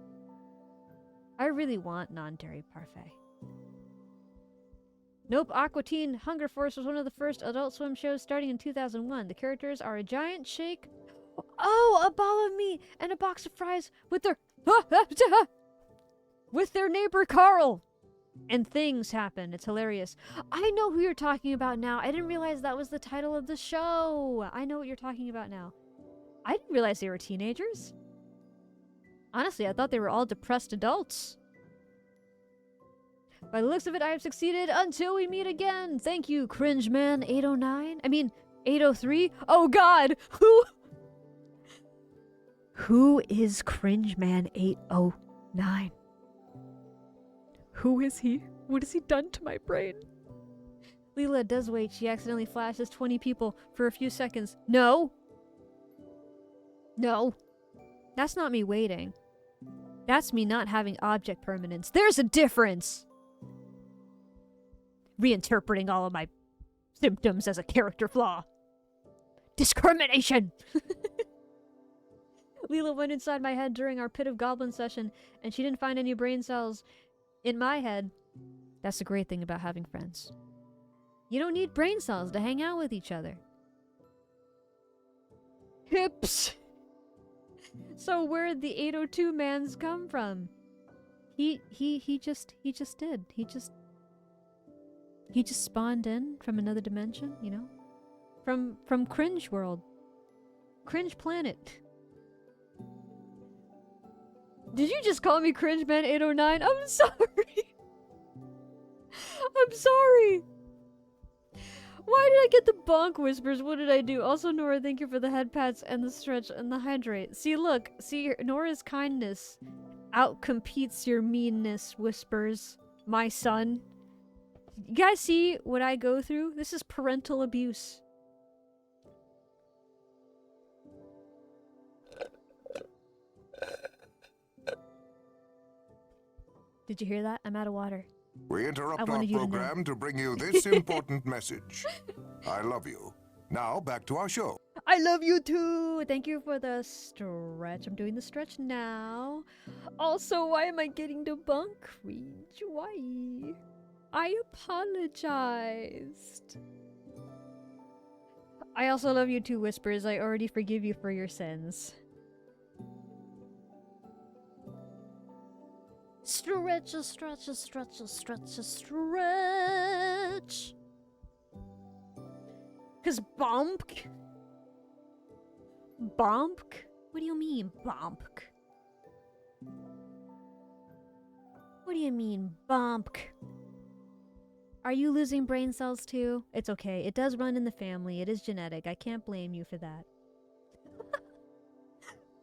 I really want non-dairy parfait. Nope, Aqua Teen Hunger Force was one of the first Adult Swim shows starting in 2001. The characters are a giant shake. Oh, a ball of meat and a box of fries with their neighbor Carl. And things happen. It's hilarious. I know who you're talking about now. I didn't realize that was the title of the show. I know what you're talking about now. I didn't realize they were teenagers. Honestly, I thought they were all depressed adults. By the looks of it, I have succeeded until we meet again. Thank you, Cringeman 809. I mean, 803. Oh God, who is Cringeman 809? Who is he? What has he done to my brain? Lila does wait. She accidentally flashes 20 people for a few seconds. No. No. That's not me waiting. That's me not having object permanence. There's a difference. Reinterpreting all of my symptoms as a character flaw. Discrimination! Lila went inside my head during our Pit of Goblins session, and she didn't find any brain cells in my head. That's the great thing about having friends. You don't need brain cells to hang out with each other. Hips! So where'd the 802 mans come from? He just did. He just spawned in from another dimension, you know? From Cringe World. Cringe Planet. Did you just call me Cringeman 809? I'm sorry. I'm sorry. Why did I get the bonk whispers? What did I do? Also, Nora, thank you for the head pats and the stretch and the hydrate. See, look. See, Nora's kindness outcompetes your meanness whispers, my son. You guys see what I go through? This is parental abuse. Did you hear that? I'm out of water. We interrupt I our wanted you to know. program to bring you this important message. I love you. Now back to our show. I love you too. Thank you for the stretch. I'm doing the stretch now. Also, why am I getting debunked? Cringe. Why? I apologized. I also love you too, Whispers. I already forgive you for your sins. Stretch, stretch, stretch, stretch, stretch. Cause bonk. Bonk? What do you mean, bonk? What do you mean, bonk? Are you losing brain cells too? It's okay. It does run in the family. It is genetic. I can't blame you for that.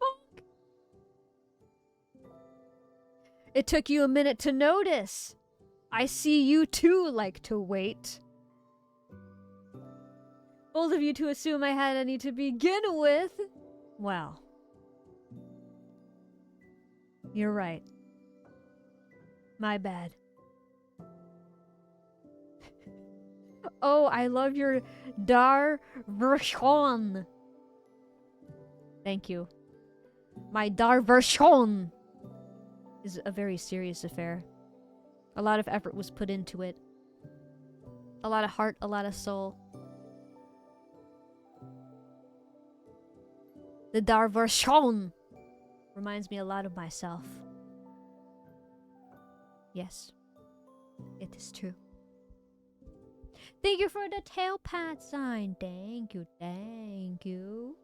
Bonk. It took you a minute to notice. I see you too like to wait. Bold of you to assume I had any to begin with. Well. You're right. My bad. Oh, I love your dar version. Thank you. My dar version is a very serious affair. A lot of effort was put into it. A lot of heart, a lot of soul. The dar version reminds me a lot of myself. Yes, it is true. Thank you for the tail pat sign. Thank you, thank you.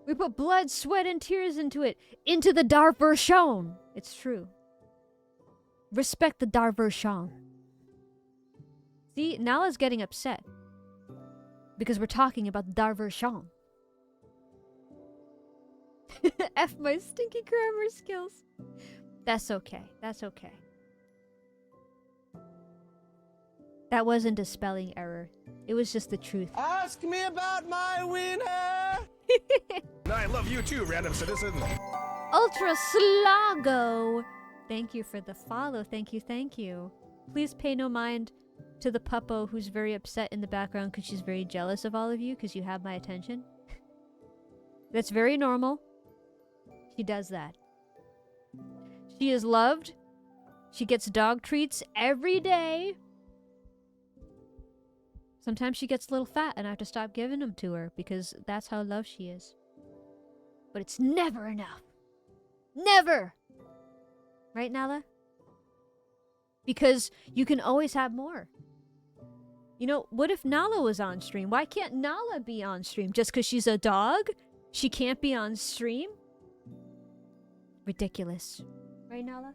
We put blood, sweat, and tears into it. Into the dar version. It's true. Respect the dar version. See, Nala's getting upset. Because we're talking about the dar version. F my stinky grammar skills. That's okay. That's okay. That wasn't a spelling error. It was just the truth. Ask me about my wiener! I love you too, random citizen. Ultra Slago! Thank you for the follow. Thank you, thank you. Please pay no mind to the puppo who's very upset in the background because she's very jealous of all of you because you have my attention. That's very normal. She does that. She is loved. She gets dog treats every day. Sometimes she gets a little fat and I have to stop giving them to her because that's how loved she is. But it's never enough. Never! Right, Nala? Because you can always have more. You know, what if Nala was on stream? Why can't Nala be on stream? Just because she's a dog? She can't be on stream? Ridiculous. Right, Nala?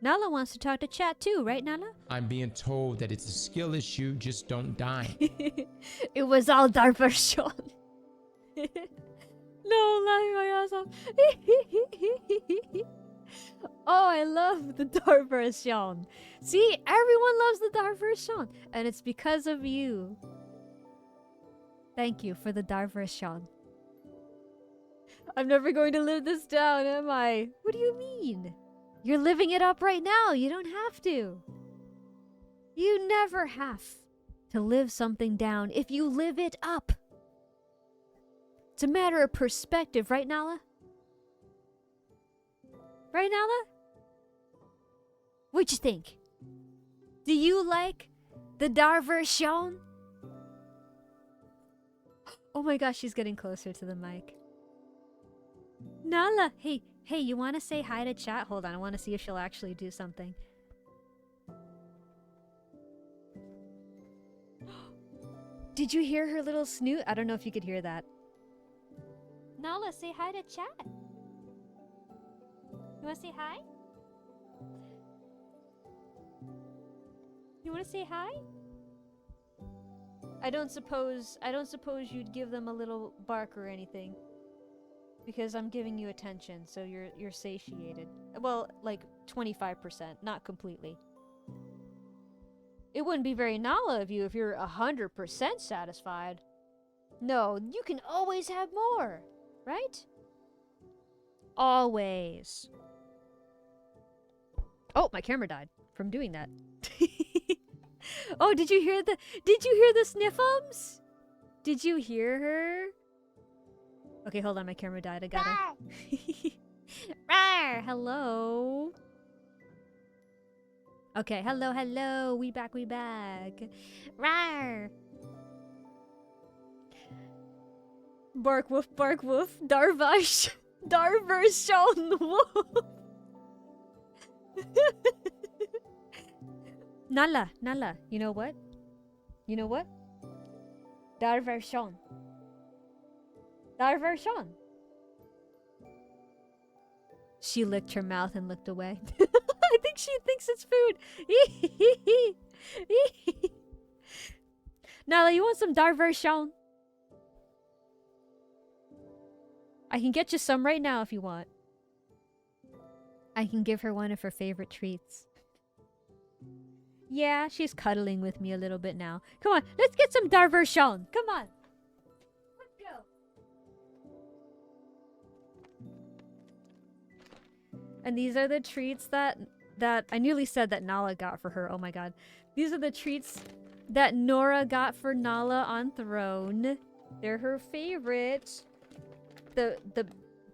Nala wants to talk to chat too, right, Nala? I'm being told that it's a skill issue, just don't die. It was all diversion. No, laughing my ass off. Oh, I love the diversion. See, everyone loves the diversion, and it's because of you. Thank you for the diversion. I'm never going to live this down, am I? What do you mean? You're living it up right now. You don't have to. You never have to live something down if you live it up. It's a matter of perspective, right, Nala? Right, Nala? What'd you think? Do you like the diversion? Oh my gosh, she's getting closer to the mic. Nala, hey, you want to say hi to chat? Hold on, I want to see if she'll actually do something. Did you hear her little snoot? I don't know if you could hear that. Nala, say hi to chat. You want to say hi? You want to say hi? I don't suppose you'd give them a little bark or anything. Because I'm giving you attention, so you're satiated. Well, like 25%, not completely. It wouldn't be very Nala of you if you're 100% satisfied. No, you can always have more, right? Always. Oh, my camera died from doing that. Oh, did you hear the sniffums? Did you hear her? Okay, hold on, my camera died. I gotta. Rawr, hello. Okay, hello. We back. Rawr. Bark woof. Darvish. Darvershon wolf. Nala, you know what? Darvershon. She licked her mouth and looked away. I think she thinks it's food. Nala, you want some Darvershon? I can get you some right now if you want. I can give her one of her favorite treats. Yeah, she's cuddling with me a little bit now. Come on, let's get some Darvershon. Come on. Let's go. And these are the treats that I nearly said that Nala got for her. Oh my god. These are the treats that Nora got for Nala on Throne. They're her favorite. The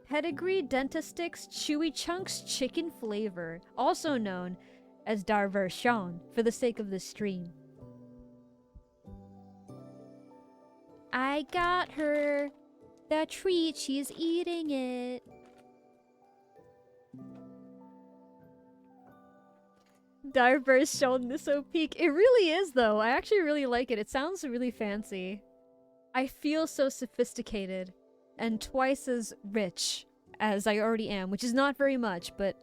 Pedigree Dentistix Chewy Chunks Chicken Flavor, also known as Darvershon for the sake of the stream. I got her the treat, she's eating it. Darvershon Nisso Peak. It really is though. I actually really like it. It sounds really fancy. I feel so sophisticated and twice as rich as I already am, which is not very much, but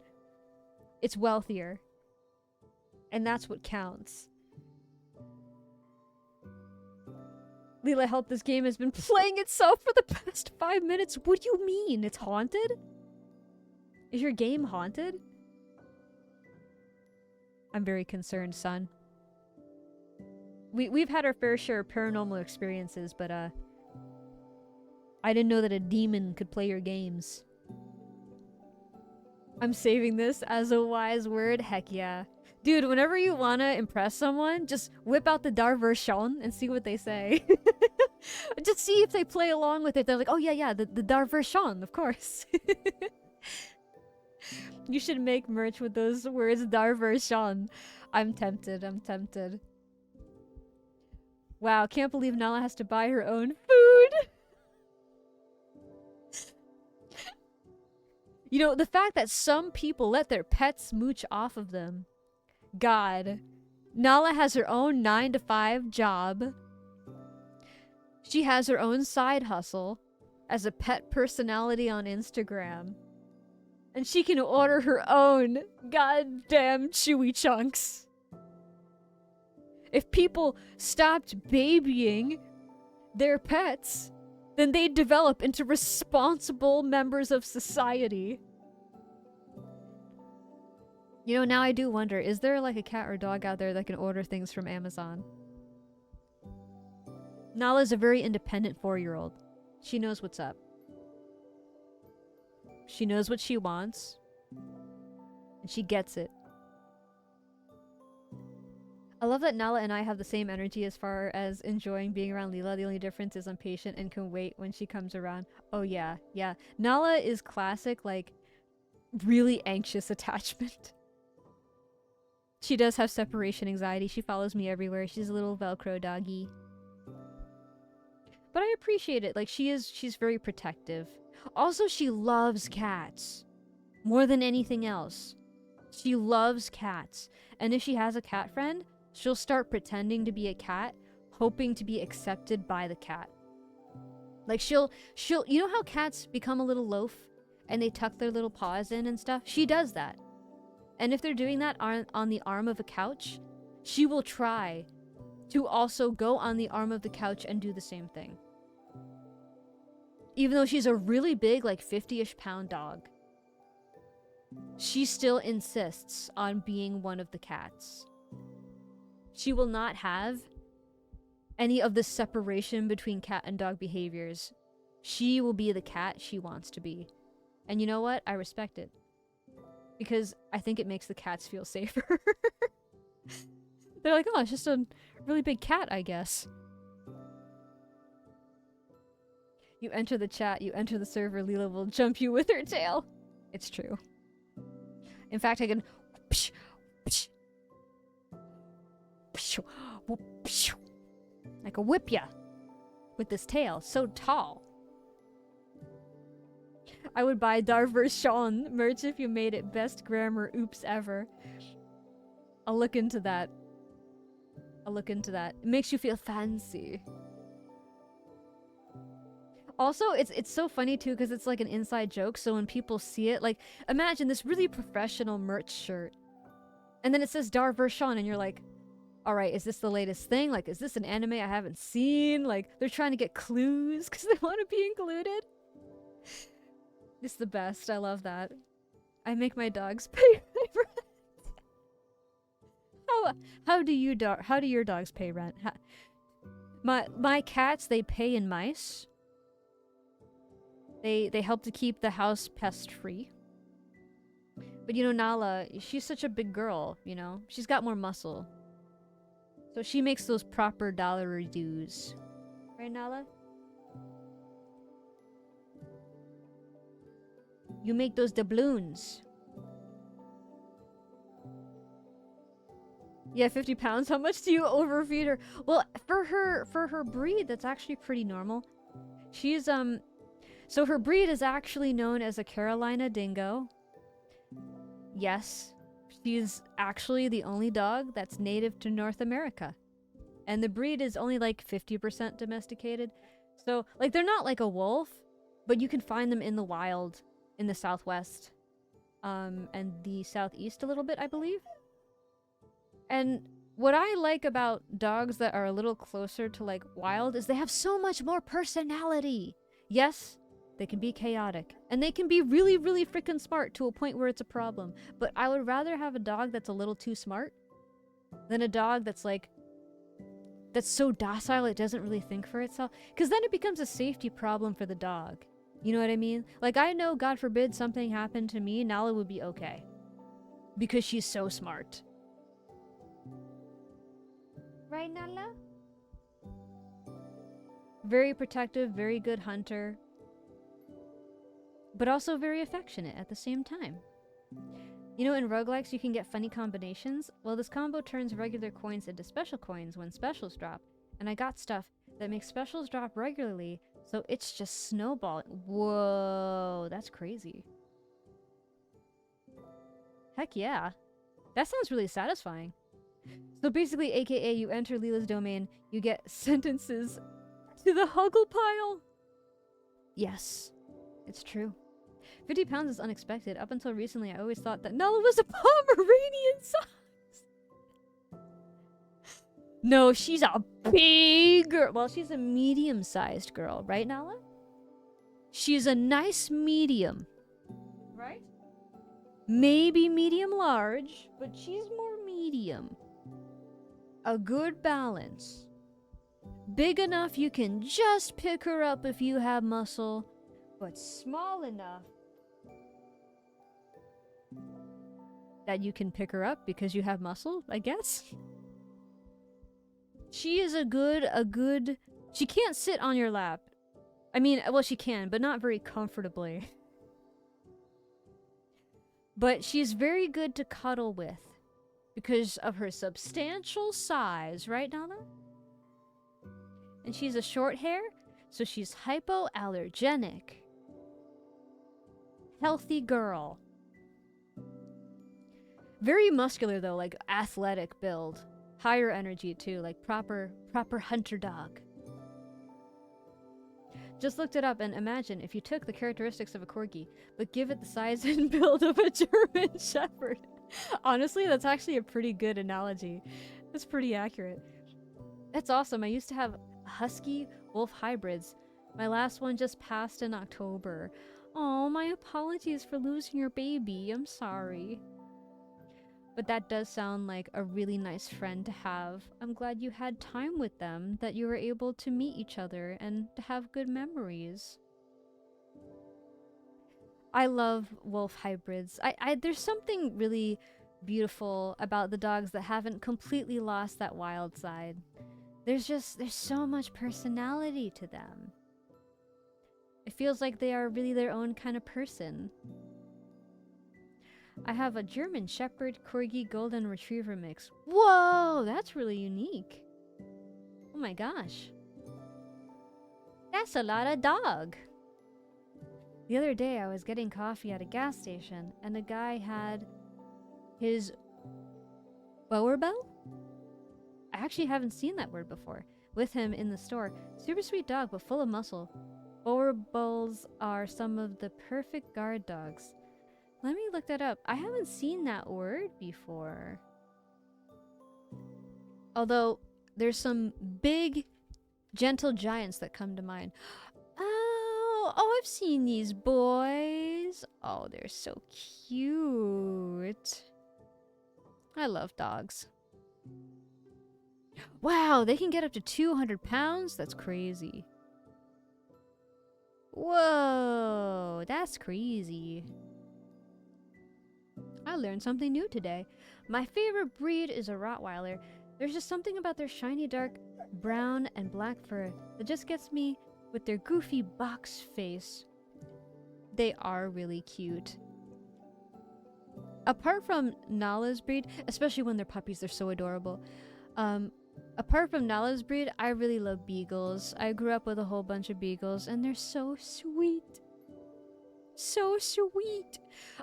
it's wealthier. And that's what counts. Lila, help, this game has been playing itself for the past 5 minutes. What do you mean? It's haunted? Is your game haunted? I'm very concerned, son. We've had our fair share of paranormal experiences, but I didn't know that a demon could play your games. I'm saving this as a wise word. Heck yeah. Dude, whenever you wanna impress someone, just whip out the Darvershon and see what they say. Just see if they play along with it. They're like, oh yeah, the Darvershon, of course. You should make merch with those words, Darvershon. I'm tempted. Wow, can't believe Nala has to buy her own food. You know, the fact that some people let their pets mooch off of them. God. Nala has her own 9-to-5 job. She has her own side hustle as a pet personality on Instagram. And she can order her own goddamn chewy chunks. If people stopped babying their pets, then they'd develop into responsible members of society. You know, now I do wonder, is there like a cat or dog out there that can order things from Amazon? Nala's a very independent 4-year-old. She knows what's up. She knows what she wants. And she gets it. I love that Nala and I have the same energy as far as enjoying being around Lila. The only difference is I'm patient and can wait when she comes around. Oh yeah. Nala is classic, like, really anxious attachment. She does have separation anxiety. She follows me everywhere. She's a little Velcro doggy. But I appreciate it. Like, she's very protective. Also, she loves cats. More than anything else. She loves cats. And if she has a cat friend, she'll start pretending to be a cat, hoping to be accepted by the cat. Like, she'll you know how cats become a little loaf and they tuck their little paws in and stuff? She does that. And if they're doing that on the arm of a couch, she will try to also go on the arm of the couch and do the same thing. Even though she's a really big, like 50-ish pound dog, she still insists on being one of the cats. She will not have any of the separation between cat and dog behaviors. She will be the cat she wants to be. And you know what? I respect it. because I think it makes the cats feel safer. They're like, oh, it's just a really big cat, I guess. You enter the chat, you enter the server, Lila will jump you with her tail. It's true. In fact, I can... I can whip ya with this tail, so tall. I would buy Darvers Sean merch if you made it. Best grammar oops ever. I'll look into that. I'll look into that. It makes you feel fancy. Also, it's so funny too because it's like an inside joke, so when people see it, like, imagine this really professional merch shirt. And then it says Darvers Sean and you're like, alright, is this the latest thing? Like, is this an anime I haven't seen? Like, they're trying to get clues because they want to be included. It's the best. I love that. I make my dogs pay rent. How do your dogs pay rent? My cats, they pay in mice. They help to keep the house pest free. But you know, Nala, she's such a big girl, you know? She's got more muscle. So she makes those proper dollar dues. Right, Nala? You make those doubloons. Yeah, 50 pounds. How much do you overfeed her? Well, for her breed, that's actually pretty normal. She's, so her breed is actually known as a Carolina Dingo. Yes, she's actually the only dog that's native to North America. And the breed is only like 50% domesticated. So, like, they're not like a wolf, but you can find them in the wild in the southwest. And the southeast a little bit, I believe. And what I like about dogs that are a little closer to, like, wild is they have so much more personality. Yes, they can be chaotic. And they can be really, really freaking smart to a point where it's a problem. But I would rather have a dog that's a little too smart than a dog that's, like, that's so docile it doesn't really think for itself. Because then it becomes a safety problem for the dog. You know what I mean? Like, I know, God forbid, something happened to me, Nala would be okay. Because she's so smart. Right, Nala? Very protective, very good hunter. But also very affectionate at the same time. You know, in roguelikes you can get funny combinations. Well, this combo turns regular coins into special coins when specials drop. And I got stuff that makes specials drop regularly, so it's just snowballing. Whoa, that's crazy. Heck yeah. That sounds really satisfying. So basically, aka you enter Lila's domain, you get sentences to the Huggle pile. Yes, it's true. 50 pounds is unexpected. Up until recently, I always thought that Nala was a Pomeranian size. No, she's a big girl. Well, she's a medium-sized girl, right, Nala? She's a nice medium. Right? Maybe medium-large, but she's more medium. A good balance. Big enough you can just pick her up if you have muscle, but small enough that you can pick her up because you have muscle, I guess. She is a good... She can't sit on your lap. I mean, well, she can, but not very comfortably. But she's very good to cuddle with because of her substantial size, right, Nala? And she's a short hair, so she's hypoallergenic. Healthy girl. Very muscular though, like athletic build. Higher energy too, like proper hunter dog. Just looked it up and imagine if you took the characteristics of a corgi, but give it the size and build of a German Shepherd. Honestly, that's actually a pretty good analogy. That's pretty accurate. That's awesome. I used to have husky wolf hybrids. My last one just passed in October. Oh, my apologies for losing your baby. I'm sorry. But that does sound like a really nice friend to have. I'm glad you had time with them, that you were able to meet each other and to have good memories. I love wolf hybrids. There's something really beautiful about the dogs that haven't completely lost that wild side. There's so much personality to them. It feels like they are really their own kind of person. I have a German Shepherd Corgi Golden Retriever mix. Whoa, that's really unique. Oh my gosh. That's a lot of dog. The other day I was getting coffee at a gas station and a guy had his Bowerbell? I actually haven't seen that word before. With him in the store. Super sweet dog but full of muscle. Bowerbulls are some of the perfect guard dogs. Let me look that up. I haven't seen that word before. Although there's some big gentle giants that come to mind. Oh, I've seen these boys. Oh, they're so cute. I love dogs. Wow, they can get up to 200 pounds? That's crazy. Whoa, that's crazy. I learned something new today. My favorite breed is a Rottweiler. There's just something about their shiny dark brown and black fur that just gets me with their goofy box face. They are really cute. Apart from Nala's breed, especially when they're puppies, they're so adorable. Apart from Nala's breed, I really love beagles. I grew up with a whole bunch of beagles and they're so sweet. So sweet.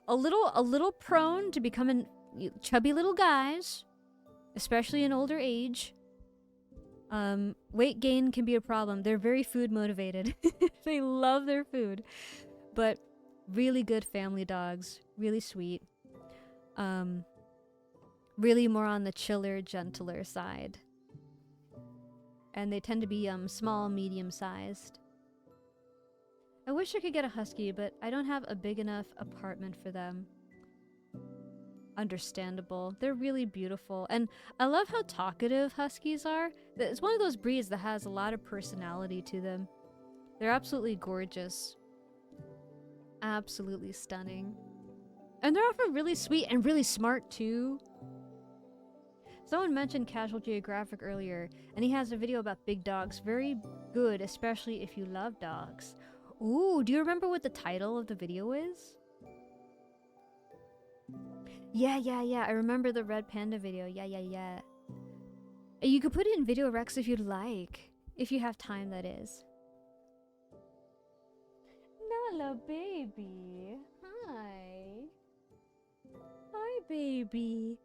A little prone to becoming chubby little guys, especially in older age. Weight gain can be a problem. They're very food motivated. They love their food. But really good family dogs. Really sweet. Really more on the chiller, gentler side. And they tend to be small, medium-sized. I wish I could get a husky, but I don't have a big enough apartment for them. Understandable. They're really beautiful. And I love how talkative huskies are. It's one of those breeds that has a lot of personality to them. They're absolutely gorgeous. Absolutely stunning. And they're often really sweet and really smart too. Someone mentioned Casual Geographic earlier, and he has a video about big dogs. Very good, especially if you love dogs. Ooh, do you remember what the title of the video is? Yeah. I remember the Red Panda video. Yeah. You could put it in Video Rex if you'd like. If you have time, that is. Nala, baby. Hi. Hi, baby.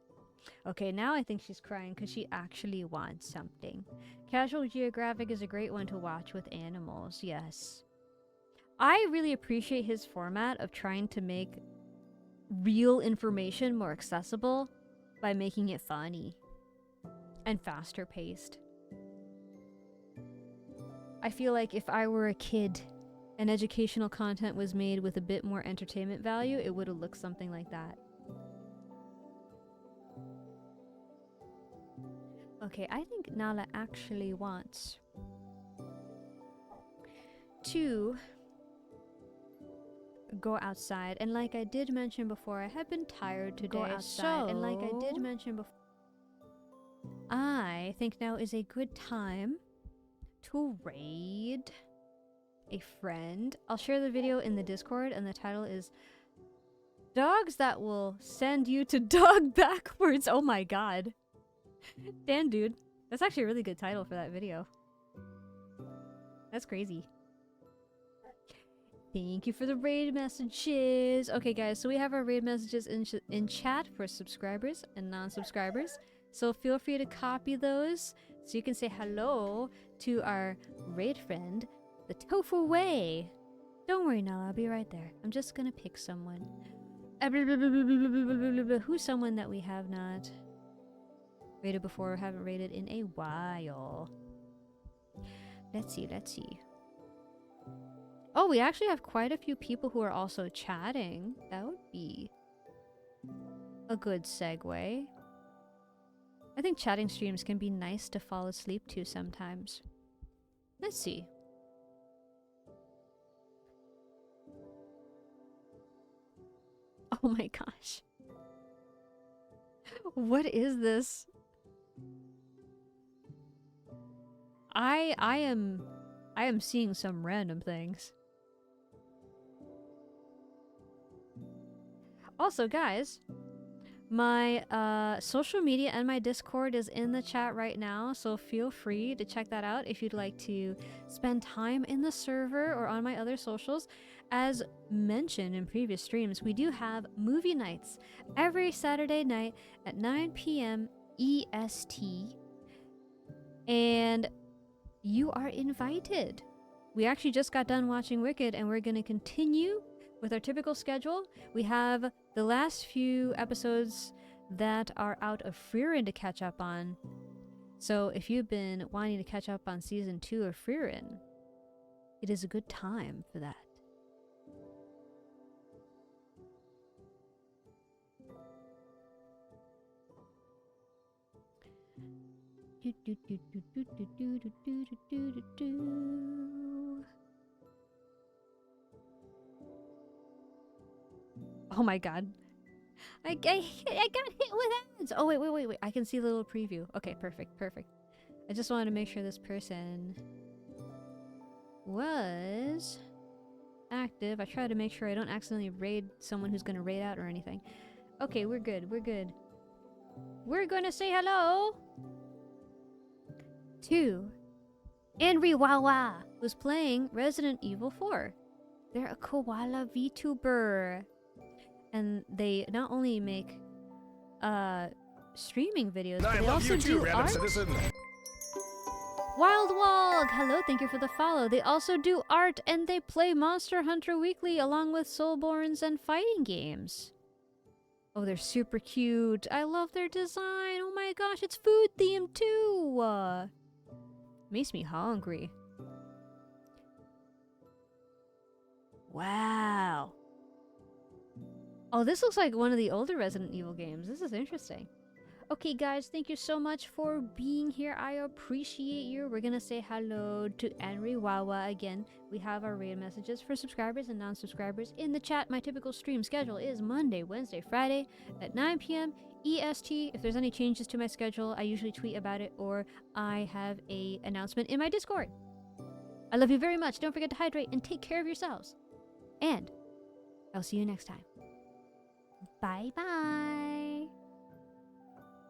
Okay, now I think she's crying because she actually wants something. Casual Geographic is a great one to watch with animals, yes. I really appreciate his format of trying to make real information more accessible by making it funny and faster paced. I feel like if I were a kid and educational content was made with a bit more entertainment value, it would have looked something like that. Okay, I think Nala actually wants to go outside, and like I did mention before, I have been tired today. Go outside, and like I did mention before, I think now is a good time to raid a friend. I'll share the video in the Discord, and the title is Dogs That Will Send You to Dog Backwards. Oh my god. Damn, dude. That's actually a really good title for that video. That's crazy. Thank you for the raid messages. Okay, guys, so we have our raid messages in chat for subscribers and non-subscribers. So feel free to copy those so you can say hello to our raid friend, the Tofu Way. Don't worry, Nala, I'll be right there. I'm just gonna pick someone. Who's someone that we have not rated before or haven't rated in a while? Let's see. Oh, we actually have quite a few people who are also chatting. That would be a good segue. I think chatting streams can be nice to fall asleep to sometimes. Let's see. Oh my gosh. What is this? I am seeing some random things. Also, guys, my social media and my Discord is in the chat right now, so feel free to check that out if you'd like to spend time in the server or on my other socials. As mentioned in previous streams, we do have movie nights every Saturday night at 9 p.m. EST, and you are invited. We actually just got done watching Wicked, and we're going to continue with our typical schedule. We have the last few episodes that are out of Frieren to catch up on. So if you've been wanting to catch up on season 2 of Frieren, it is a good time for that. Oh my god. I got hit with ads! Oh wait. I can see the little preview. Okay, perfect. I just wanted to make sure this person was active. I try to make sure I don't accidentally raid someone who's gonna raid out or anything. Okay, we're good. We're gonna say hello to Henry Wawa, who's playing Resident Evil 4. They're a koala VTuber. And they not only make streaming videos, but they also do art. Wild Wog, hello, thank you for the follow. They also do art and they play Monster Hunter Weekly along with Soulborns and fighting games. Oh, they're super cute. I love their design. Oh my gosh, it's food themed too. Makes me hungry. Wow. Oh, this looks like one of the older Resident Evil games. This is interesting. Okay, guys, thank you so much for being here. I appreciate you. We're gonna say hello to Henry Wawa again. We have our raid messages for subscribers and non-subscribers in the chat. My typical stream schedule is Monday, Wednesday, Friday at 9 p.m. EST. If there's any changes to my schedule, I usually tweet about it or I have an announcement in my Discord. I love you very much. Don't forget to hydrate and take care of yourselves. And I'll see you next time. Bye-bye.